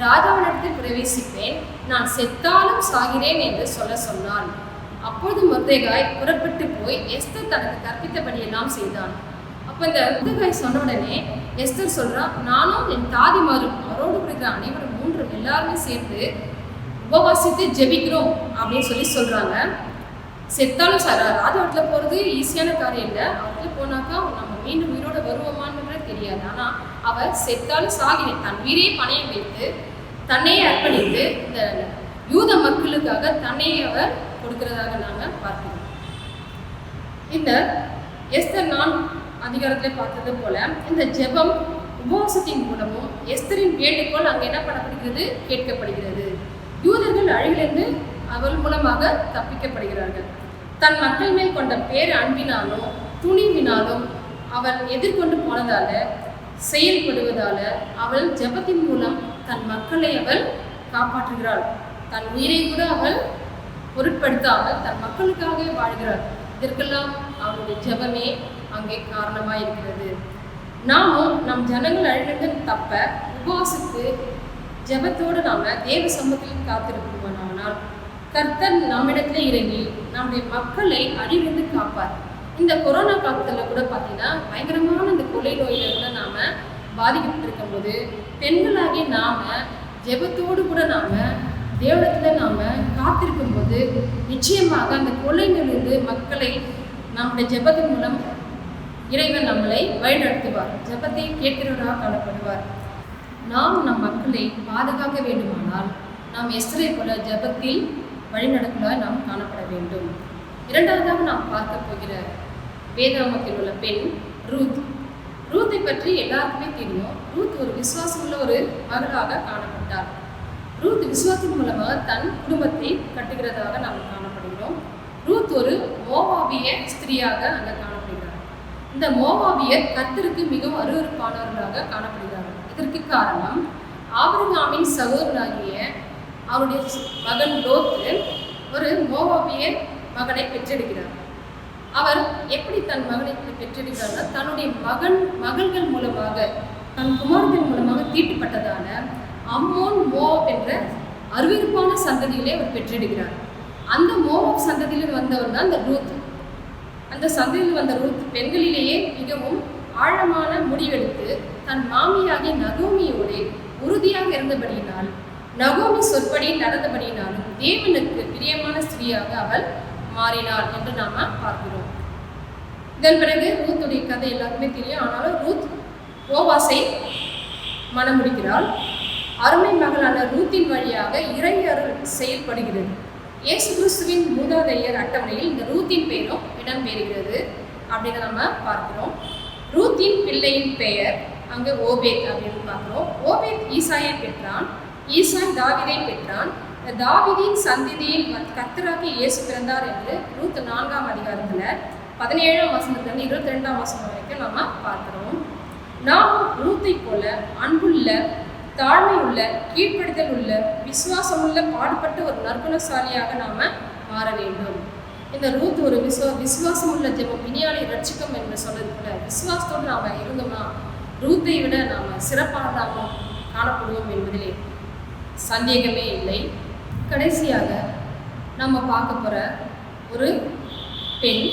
ராஜாவினிடத்தில் பிரவேசிப்பேன், நான் செத்தாலும் சாகிறேன் என்று சொன்னான். அப்போது மொர்தெகாய் புறப்பட்டு போய் எஸ்தர் தனக்கு கற்பித்தபடியெல்லாம் செய்தான். அப்போ இந்த மொர்தெகாய் சொன்ன உடனே எஸ்தர் சொல்றா, நானும் என் தாதிமாரும் அவரோடு இருக்கிற அனைவரும் 3 எல்லாருமே சேர்ந்து உபவாசித்து ஜெபிக்கிறோம் அப்படின்னு சொல்றாங்க. செத்தாலும் ராஜாவத்தில் போகிறது ஈஸியான காரியம் இல்லை. அவத்தில் போனாக்கா நம்ம மீண்டும் உயிரோட வருவோமான்னு தெரியாது. ஆனால் அவர் செத்தாலும் சாகிறேன், தன் உயிரே பணையம் வைத்து தன்னையே அர்ப்பணித்து இந்த யூத மக்களுக்காக தன்னையே அவர் கொடுக்கிறதாக நாங்கள் பார்க்கிறோம். இந்த எஸ்தர் 4 அதிகாரத்தில் பார்த்தது போல இந்த ஜெபம் உபவாசத்தின் மூலமும் எஸ்தரின் வேண்டுகோள் அங்கே என்ன பண்ணப்படுகிறது, கேட்கப்படுகிறது. யூதர்கள் அழிவிலிருந்து அவள் மூலமாக தப்பிக்கப்படுகிறார்கள். தன் மக்கள் மேல் கொண்ட பேர் அன்பினாலும் துணிவினாலும் அவள் எதிர்கொண்டு போனதால செயல்படுவதால அவள் ஜெபத்தின் மூலம் தன் மக்களை அவள் காப்பாற்றுகிறாள். தன் உயிரை கூட அவள் பொருட்படுத்தாமல் தன் மக்களுக்காக வாழ்கிறாள். இதற்கெல்லாம் அவளுடைய ஜெபமே அங்கே காரணமாக இருக்கிறது. நாமும் நம் ஜனங்கள் அழிந்து தப்ப உபவாசித்து ஜெபத்தோடு நாம தேவ சமூகத்தில் காத்திருப்போமானால் கர்த்தர் நம்மிடத்துல இறங்கி நம்முடைய மக்களை அழிவிருந்து காப்பார். இந்த கொரோனா காலத்தில் கூட பார்த்தீங்கன்னா பயங்கரமான இந்த கொலை நோயிலிருந்து நாம பாதிக்கப்பட்டிருக்கும் போது பெண்களாகிய நாம ஜெபத்தோடு கூட நாம தேவனத்தில் நாம காத்திருக்கும் போது நிச்சயமாக அந்த கொலையிலிருந்து மக்களை நம்முடைய ஜெபத்தின் மூலம் இறைவன் நம்மளை வழிநடத்துவார். ஜெபத்தை கேட்கிறவராக காணப்படுவார். நாம் நம் மக்களை பாதுகாக்க வேண்டுமானால் நாம் எஸ்தரை போல ஜெபத்தில் வழிநடத்துவதாக நாம் காணப்பட வேண்டும். இரண்டாவதாக நாம் பார்க்க போகிற வேதாகமத்தில் உள்ள பெண் ரூத். ரூத்தை பற்றி எல்லாருக்குமே தெரியும். ரூத் ஒரு விசுவாசமுள்ள ஒரு மகளாக காணப்பட்டார். ரூத் விசுவாசத்தின் மூலமாக தன் குடும்பத்தை கட்டுகிறதாக நாம் காணப்படுகிறோம். ரூத் ஒரு மோவாபிய ஸ்திரியாக அங்கே காணப்படுகிறார். இந்த மோவாபியர் கர்த்தருக்கு மிகவும் அருவருப்பானவர்களாக காணப்படுகிறார்கள். இதற்கு காரணம் ஆபிரகாமின் சகோதரனாகிய அவருடைய மகன் லோத்து ஒரு மோவாபிய மகனை பெற்றெடுக்கிறார். அவர் எப்படி தன் மகனை பெற்றெடுக்கிறார்னா தன்னுடைய மகள்கள் மூலமாக தன் குமாரர்கள் மூலமாக தீட்டுப்பட்டதான அம்மோன் மோவாப் என்ற அருவருப்பான சந்ததியிலே அவர் பெற்றெடுக்கிறார். அந்த மோவாப் சந்ததியில் வந்தவர் தான் இந்த ரூத். அந்த சந்ததியில் வந்த ரூத் பெண்களிலேயே மிகவும் ஆழமான முடிவெடுத்து தன் மாமியாகிய நகோமியோடு உறுதியாக இருந்தபடியினால் நகோமி சொற்படி நடந்தபடியினாலும் தேவனுக்கு பிரியமான ஸ்திரீயாக அவள் மாறினாள் என்று நாம பார்க்கிறோம். இதன் பிறகு ரூத்துடைய கதை எல்லாருக்குமே தெரியும். ஆனாலும் ரூத் போவாசை மணமுடிக்கிறாள். அருமை மகளான ரூத்தின் வழியாக இறை அருள் செயல்படுகிறது. இயேசு கிறிஸ்துவின் மூதாதையர் அட்டவணையில் இந்த ரூத்தின் பெயரும் இடம்பெறுகிறது அப்படின்னு நம்ம பார்க்கிறோம். ரூத்தின் பிள்ளையின் பெயர் அங்கே ஓபேத் அப்படின்னு பார்க்கிறோம். ஓபேத் ஈசாயை பெற்றான். ஈசாய் தாவீதை பெற்றான். தாவீதின் சந்ததியில் கர்த்தராகிய இயேசு பிறந்தார் என்று ரூத் 4ஆம் அதிகாரத்தில் 17ஆம் வசனத்திலிருந்து 22ஆம் வசனம் வரைக்கும் நம்ம பார்க்கிறோம். நாம் ரூத்தை போல அன்புள்ள, தாழ்மை உள்ள, கீழ்ப்படுதல் உள்ள, விசுவாசமுள்ள, பாடுபட்ட ஒரு நற்குணசாலியாக நாம மாற வேண்டும். இந்த ரூத் ஒரு விசுவாசமுள்ள ஜெபம் பிணியாலை ரட்சிக்கும் என்று சொன்னது போல விசுவாசத்தோடு நாம இருந்தோம்னா ரூத்தை விட நாம சிறப்பானதாக காணப்படுவோம் என்பதிலே சந்தேகமே இல்லை. கடைசியாக நம்ம பார்க்க போற ஒரு பெண்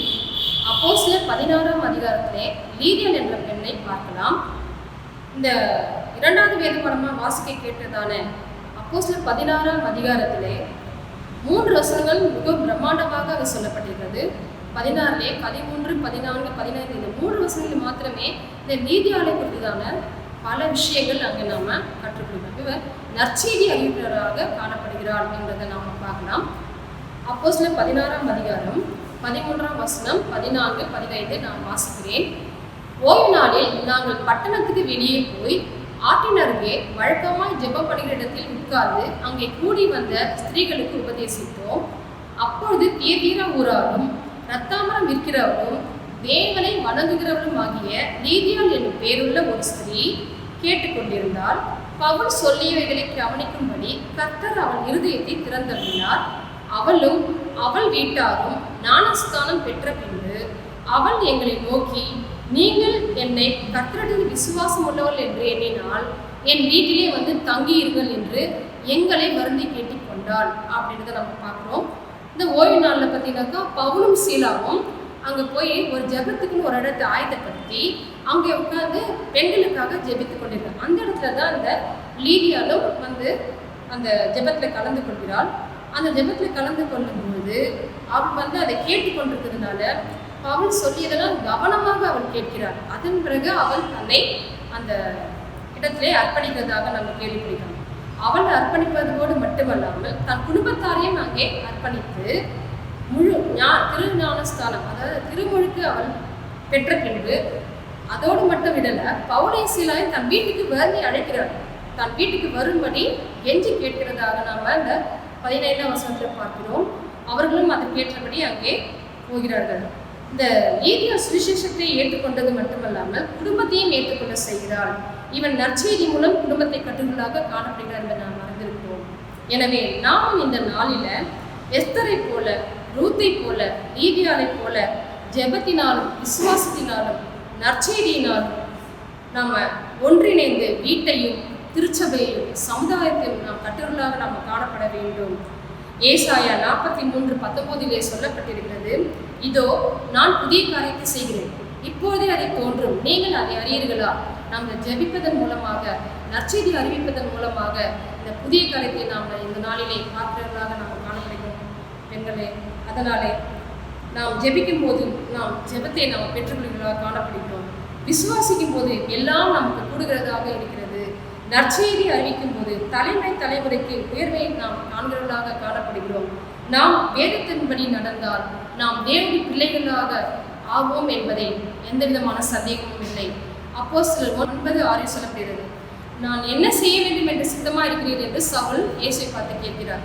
அப்போஸ்தலர் 16ஆம் அதிகாரத்திலே லீதியல் என்ற பெண்ணை பார்க்கலாம். இந்த 2வது வேத பாடமாக வாசிக்க கேட்டதான அப்போஸ்தலர் 16ஆம் அதிகாரத்திலே 3 வசனங்கள் மிகவும் பிரம்மாண்டமாக அது சொல்லப்பட்டிருக்கிறது. 16, 13, 14, 15 இந்த 3 வசனங்கள் மாத்திரமே இந்த நீதியாலை குறித்ததான பல விஷயங்கள் அங்கே நாம கற்றுக்கொள்கிறோம். இவர் நற்செய்தி அறிவிப்பவராக காணப்படுகிறார் என்பதை நாம பார்க்கலாம். அப்போஸ்தலர் 16ஆம் அதிகாரம் 13ஆம் வசனம் 14, 15 நான் வாசிக்கிறேன். ஓய்வு நாளில் நாங்கள் பட்டணத்துக்கு வெளியே போய் ஆற்றின் அருகே வழக்கமாய் ஜெபம் பண்ணுகிற இடத்தில் உட்கார்ந்து அங்கே கூடி வந்த ஸ்திரீகளுக்கு உபதேசித்தோம். அப்பொழுது தியதீரா ஊராரும் ரத்தாமரம் விற்கிறவரும் தேவனை வணங்குகிறவரும் ஆகிய லீதியாள் என்னும் பேருள்ள ஒரு ஸ்திரீ கேட்டுக்கொண்டிருந்தால் பவுல் சொல்லியவைகளை கவனிக்கும்படி கர்த்தர் அவள் இருதயத்தை திறந்தள்ளினார். அவளும் அவள் வீட்டாரும் ஞானஸ்தானம் பெற்ற பின்பு அவள் எங்களை நோக்கி, நீங்கள் என்னை கர்த்தரிடத்தில் விசுவாசம் உள்ளவர்கள் என்று எண்ணினால் என் வீட்டிலே வந்து தங்கியிருங்கள் என்று எங்களை வருந்தி கேட்டுக்கொண்டாள் அப்படின்றத நம்ம பார்க்குறோம். இந்த ஓய்வு நாளில் பார்த்தீங்கன்னாக்கா பவுலும் சீலாவும் அங்கே போய் ஒரு ஜெபத்துக்குன்னு ஒரு இடத்தை ஆயத்தப்படுத்தி அங்கே உட்காந்து பெண்களுக்காக ஜெபித்து கொண்டிருக்காங்க. அந்த இடத்துல தான் அந்த லீதியாலும் வந்து அந்த ஜெபத்தில் கலந்து கொள்கிறாள். அந்த ஜெபத்தில் கலந்து கொள்ளும்போது அவள் வந்து அதை கேட்டுக்கொண்டிருக்கிறதுனால பவுல் சொல்லியதெல்லாம் கவனமாக அவள் கேட்கிறாள். அதன் பிறகு அவள் தன்னை அந்த இடத்திலே அர்ப்பணிக்கிறதாக நம்ம கேள்விப்படுகிறோம். அவள் அர்ப்பணிப்பதோடு மட்டுமல்லாமல் தன் குடும்பத்தாரையும் அங்கே அர்ப்பணித்து முழு திருஞானஸ்தானம், அதாவது திருமுழுக்கு அவள் பெற்ற பின்பு அதோடு மட்டும் விடலை, பவுலை சீலாவை தன் வீட்டுக்கு வருந்தி அழைக்கிறாள். தன் வீட்டுக்கு வரும்படி கெஞ்சி கேட்கிறதாக நாம் இந்த 17ஆம் வசனத்தில் பார்க்கிறோம். அவர்களும் அதற்கேற்றபடி அங்கே போகிறார்கள். இந்த லீதியா சுவிசேஷத்தை ஏற்றுக்கொண்டது மட்டுமல்லாமல் குடும்பத்தையும் ஏற்றுக்கொள்ள செய்கிறாள். இவன் நற்செய்தி மூலம் குடும்பத்தை கட்டுகளாக காணப்படுகிறார் என்று நாம் அறிந்திருக்கிறோம். எனவே நாமும் இந்த நாளில எஸ்தரை போல, ரூத்தை போல, லீதியாவை போல ஜெபத்தினாலும் விசுவாசத்தினாலும் நற்செய்தியினாலும் நாம் ஒன்றிணைந்து வீட்டையும் திருச்சபையையும் சமுதாயத்தையும் நாம் கட்டுகளாக நாம் காணப்பட வேண்டும். ஏசாயா 43:19 சொல்லப்பட்டிருக்கிறது, இதோ நான் புதிய காரியத்தை செய்கிறேன், இப்போதே அதை தோன்றும், நீங்கள் அதை அறியீர்களா? நாம் ஜெபிப்பதன் மூலமாக, நற்செய்தி அறிவிப்பதன் மூலமாக இந்த புதிய காரியத்தை நாம் இந்த நாளிலே பார்க்கிறவர்களாக நாம் காணப்படுகிறோம் பெண்களே. அதனாலே நாம் ஜெபிக்கும் போது நாம் ஜெபத்தை நாம் பெற்றுக்கொள்கிறதாக காணப்படுகிறோம். விசுவாசிக்கும் போது எல்லாம் நமக்கு கூடுகிறதாக இருக்கிறது. நற்செய்தி அறிவிக்கும் போது தலைமுறைக்கு உயர்வை நாம் காண்கிறவர்களாக காணப்படுகிறோம். நாம் வேதத்தின்படி நடந்தால் நாம் தேவனுடைய பிள்ளைகளாக ஆவோம் என்பதை எந்த விதமான சந்தேகமும் இல்லை. அப்போஸ்தலர் 9:6 சொல்லப்படுகிறது, நான் என்ன செய்ய வேண்டும் என்று சித்தமாக இருக்கிறேன் என்று சவுல் இயேசுவை பார்த்து கேட்கிறார்.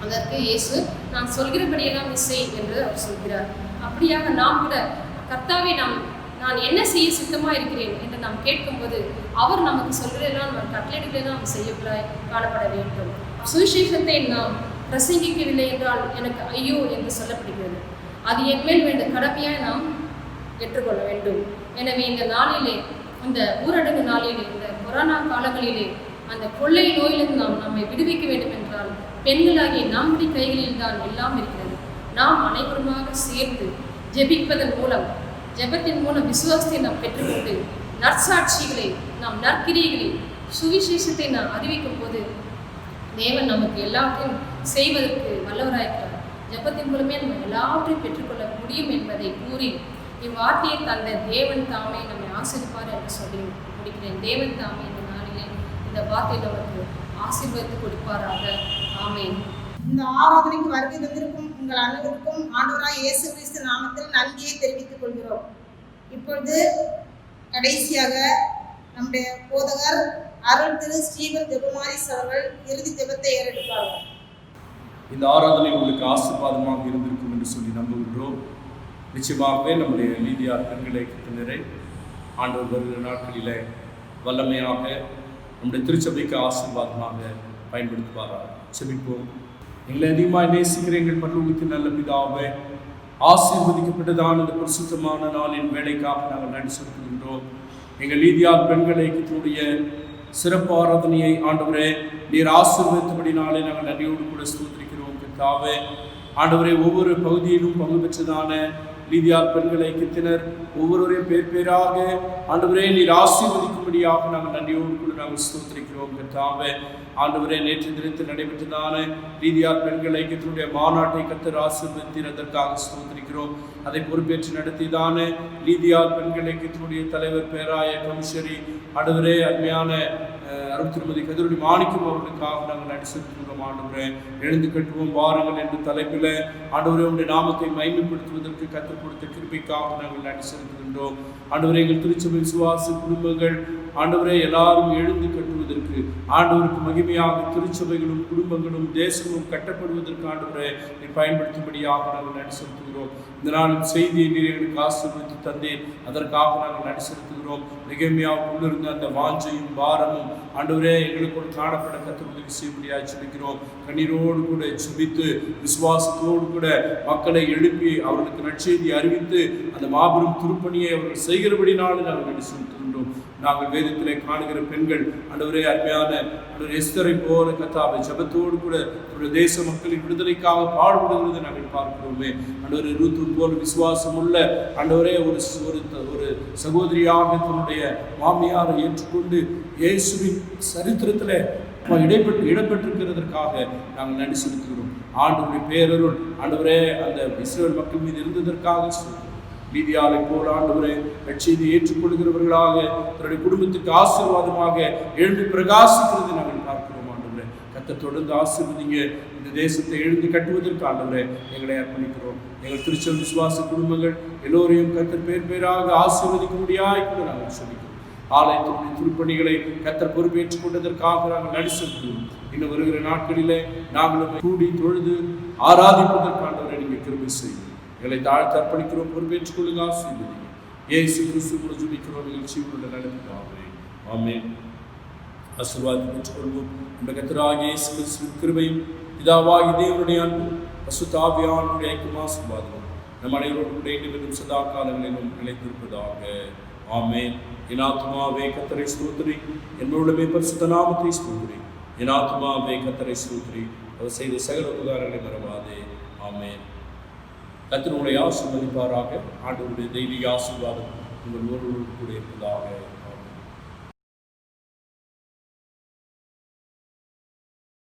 அதற்கு இயேசு, நான் சொல்கிறபடியெல்லாம் நீ செய் என்று அவர் சொல்கிறார். அப்படியாக நாம் கூட கர்த்தாவே நான் என்ன செய்ய சித்தமாக இருக்கிறேன் என்று நாம் கேட்கும்போது அவர் நமக்கு சொல்கிறதெல்லாம் நம்ம கட்டளைகளை நாம் செய்யக்கூடாய் காணப்பட வேண்டும். சுவிசேஷத்தை நாம் பிரசங்கிக்கவில்லை என்றால் எனக்கு ஐயோ என்று சொல்லப்படுகிறது. அது என்மேல் வேண்ட கடமையாக நாம் ஏற்றுக்கொள்ள வேண்டும். எனவே இந்த நாளிலே, இந்த ஊரடங்கு நாளிலே, இந்த கொரோனா காலங்களிலே அந்த கொள்ளை நோயிலிருந்து நாம் நம்மை விடுவிக்க வேண்டும் என்றால் பெண்களாகிய நம்முடைய கைகளில் தான் எல்லாம் இருக்கிறது. நாம் அனைவருமாக சேர்ந்து ஜெபிப்பதன் மூலம், ஜெபத்தின் மூலம் விசுவாசத்தை நாம் பெற்றுக்கொண்டு நற்சாட்சிகளை, நாம் நற்கிரிகளை, சுவிசேஷத்தை நாம் அறிவிக்கும் போது தேவன் நமக்கு எல்லாத்தையும் செய்வதற்கு வல்லவராயிருக்கிறார். ஜெபத்தின் மூலமே நம்ம எல்லாவற்றையும் பெற்றுக்கொள்ள முடியும் என்பதை கூறி இவ்வார்த்தையை தந்த தேவன் தாமே நம்மை ஆசீர்வார் என்று சொல்லி முடிக்கிறேன். தேவன் தாமே இந்த நாளிலே இந்த வார்த்தை நமக்கு ஆசீர்வதித்து கொடுப்பாராக. ஆமென். இந்த ஆராதனைக்கு வருகை தந்திருக்கும் உங்கள் அனைவருக்கும் ஆண்டவராய் இயேசு கிறிஸ்து நாமத்தில் நன்றியை தெரிவித்துக் கொள்கிறோம். இப்பொழுது கடைசியாக நம்முடைய போதகர் அருள் திரு ஸ்டீவன் ஜெபமாரிஸ் அவர்கள் இறுதி ஜெபத்தை ஏறெடுப்பார்கள். இந்த ஆராதனை உங்களுக்கு ஆசீர்வாதமாக இருந்திருக்கும் என்று சொல்லி நம்புகின்றோம். நிச்சயமாகவே நம்முடைய லீதியா பெண்களை கிட்டனரை ஆண்டவர் வருகிற நாட்களில் வல்லமையாக நம்முடைய திருச்சபைக்கு ஆசீர்வாதமாக பயன்படுத்துவாராக. செபிப்போம். எங்களை அதிகமாக நேசிக்கிற எங்கள் பரலோகத்தின் நல்ல பிதாவே, ஆசீர்வதிக்கப்பட்டதான இந்த பரிசுத்தமான நாளின் வேலைக்காக நாங்கள் நன்றி செலுத்துகின்றோம். எங்கள் லீதியா பெண்களை கிட்டனுடைய சிறப்பு ஆராதனையை ஆண்டவரே நீர் ஆசீர்வதித்தபடி நாளை நாங்கள் நன்றியோடு கூட ஸ்தோத்திரிக்கிறோம். கர்த்தாவே, ஆண்டவரே, ஒவ்வொரு பகுதியிலும் பங்கு பெற்றதான லீதியா பெண்கள் ஐக்கியத்தினர் ஒவ்வொருவரையும் பேராக ஆண்டவரே நீர் ஆசீர்வதிக்கும்படியாக நாங்கள் நன்றியோடு கூட நாங்கள் ஸ்தோத்திரிக்கிறோம். கர்த்தாவே, ஆண்டவரே, நேற்று தினத்தில் நடைபெற்றதான லீதியா பெண்கள் ஐக்கியத்தினுடைய மாநாட்டை கர்த்தர் ஆசீர்வதித்தீர், அதற்காக ஸ்தோத்திரிக்கிறோம். அதை பொறுப்பேற்று நடத்தியதான லீதியா பெண்கள் ஐக்கியத்தினுடைய தலைவர் பேராய கமிஷரி ஆண்டவரே, அருமையான அருள் திருமதி கதிரொலி மாணிக்கம் அவர்களுக்காக நாங்கள் நன்றி செலுத்துகின்றோம். ஆண்டவரே, எழுந்து கட்டுவோம் வாருங்கள் என்ற தலைப்பில் ஆண்டவரே உடைய நாமத்தை மகிமைப்படுத்துவதற்கு கற்றுக் கொடுத்த கிருபைக்காக நாங்கள் நன்றி செலுத்துகின்றோம். ஆண்டவரே, எங்கள் திருச்சபை விசுவாச குடும்பங்கள் ஆண்டவரே எல்லாரும் எழுந்து கட்டுவதற்கு, ஆண்டவருக்கு மகிமையாக திருச்சபைகளும் குடும்பங்களும் தேசமும் கட்டப்படுவதற்கு ஆண்டவரை நீ பயன்படுத்தும்படியாக நாங்கள் நடி செலுத்துகிறோம். இந்த நாளின் செய்தியை நீர் எங்களுக்கு ஆசீர்வதித்து தந்தேன், அதற்காக நாங்கள் நடி செலுத்துகிறோம். நெகேமியாவுக்குள்ளிருந்த அந்த வாஞ்சையும் பாரமும் ஆண்டவரே எங்களுக்குள் காணப்பட கர்த்தர் உதவி செய்யும்படியாக ஜெபிக்கிறோம். கண்ணீரோடு கூட ஜெபித்து விசுவாசத்தோடு கூட மக்களை எழுப்பி அவர்களுக்கு நற்செய்தி அறிவித்து அந்த மாபெரும் திருப்பணியை அவர்கள் செய்கிறபடினாலும் நாங்கள் நடி செலுத்துகின்றோம். நாங்கள் வேதத்திலே காணுகிற பெண்கள் ஆண்டவரே அருமையான எஸ்தரை போல கர்த்தாவை ஜெபத்தோடு கூட அவருடைய தேச மக்களின் விடுதலைக்காக பாடுபடுகிறது நாங்கள் பார்க்கிறோமே. ஆண்டவரே ரூத்து போல விசுவாசம் உள்ள ஆண்டவரே ஒரு சகோதரியாக தன்னுடைய மாமியாரை ஏற்றுக்கொண்டு இயேசுவின் சரித்திரத்தில் இடம்பெற்றிருக்கிறதற்காக நாங்கள் நன்றி செலுத்துகிறோம். ஆண்டவருடைய பேரருள் ஆண்டவரே அந்த இஸ்ரவேல் மக்கள் மீது இருந்ததற்காக லீதியாலை போல ஆண்டவரே நற்செய்தியை ஏற்றுக்கொள்கிறவர்களாக தன்னுடைய குடும்பத்துக்கு ஆசீர்வாதமாக எழுந்து பிரகாசிக்கிறது நாங்கள் பார்க்கிறோம். ஆண்டவரே கர்த்தர் தொடர்ந்து ஆசீர்வதிங்க. இந்த தேசத்தை எழுந்து கட்டுவதற்கு ஆண்டவரே எங்களை அர்ப்பணிக்கிறோம். எங்கள் திருச்சபை விசுவாச குடும்பங்கள் எல்லோரையும் கர்த்தர் பேர் பேராக ஆசீர்வதிக்க முடியாய் கூட நாங்கள் சொல்லிக்கிறோம். ஆலயத்தினுடைய திருப்பணிகளை கர்த்தர் பொறுப்பேற்றுக் கொண்டதற்காக நாங்கள் நடி செலுத்துவோம். இன்னும் வருகிற நாட்களிலே நாங்கள் கூடி தொழுது ஆராதிப்பதற்கு ஆண்டவரை நீங்கள் கிருபை செய்யும். எங்களை தாழ்த்து அர்ப்பணிக்கிறோம், பொறுப்பேற்றுக் கொள்ளுங்க, ஆசீர்வதிங்க. இயேசு கிறிஸ்துவுக்குள் ஜெபிக்கிறோம் நிகழ்ச்சியுள்ள நடத்துகிறார்கள். ஆமென். ஆசீர்வாதத்தை பெற்றுக்கொள்வோம். இந்த கர்த்தராகிய இயேசு கிறிஸ்துவின் கிருபையும் பிதாவாகிய தேவனுடைய அன்பும் பரிசுத்த ஆவியானவருடைய ஐக்கியமும் ஆசீர்வாதமும் நம் அனைவரோடு கூட இன்றும் சதா காலங்களிலும் நிலைத்திருப்பதாக. ஆமென். என் ஆத்துமாவே கர்த்தரை ஸ்தோத்திரி, என் முழுமே பரிசுத்த நாமத்தை ஸ்தோத்திரி. என் ஆத்துமாவே கர்த்தரை ஸ்தோத்திரி, அவர் செய்த சகல உபகாரங்களை மறவாதே. ஆமென். கர்த்தர் உங்களை ஆசீர்வதிப்பாராக. ஆண்டவருடைய தெய்வீக ஆசீர்வாதம் உங்கள் ஒருவரோடு கூட இருப்பதாக.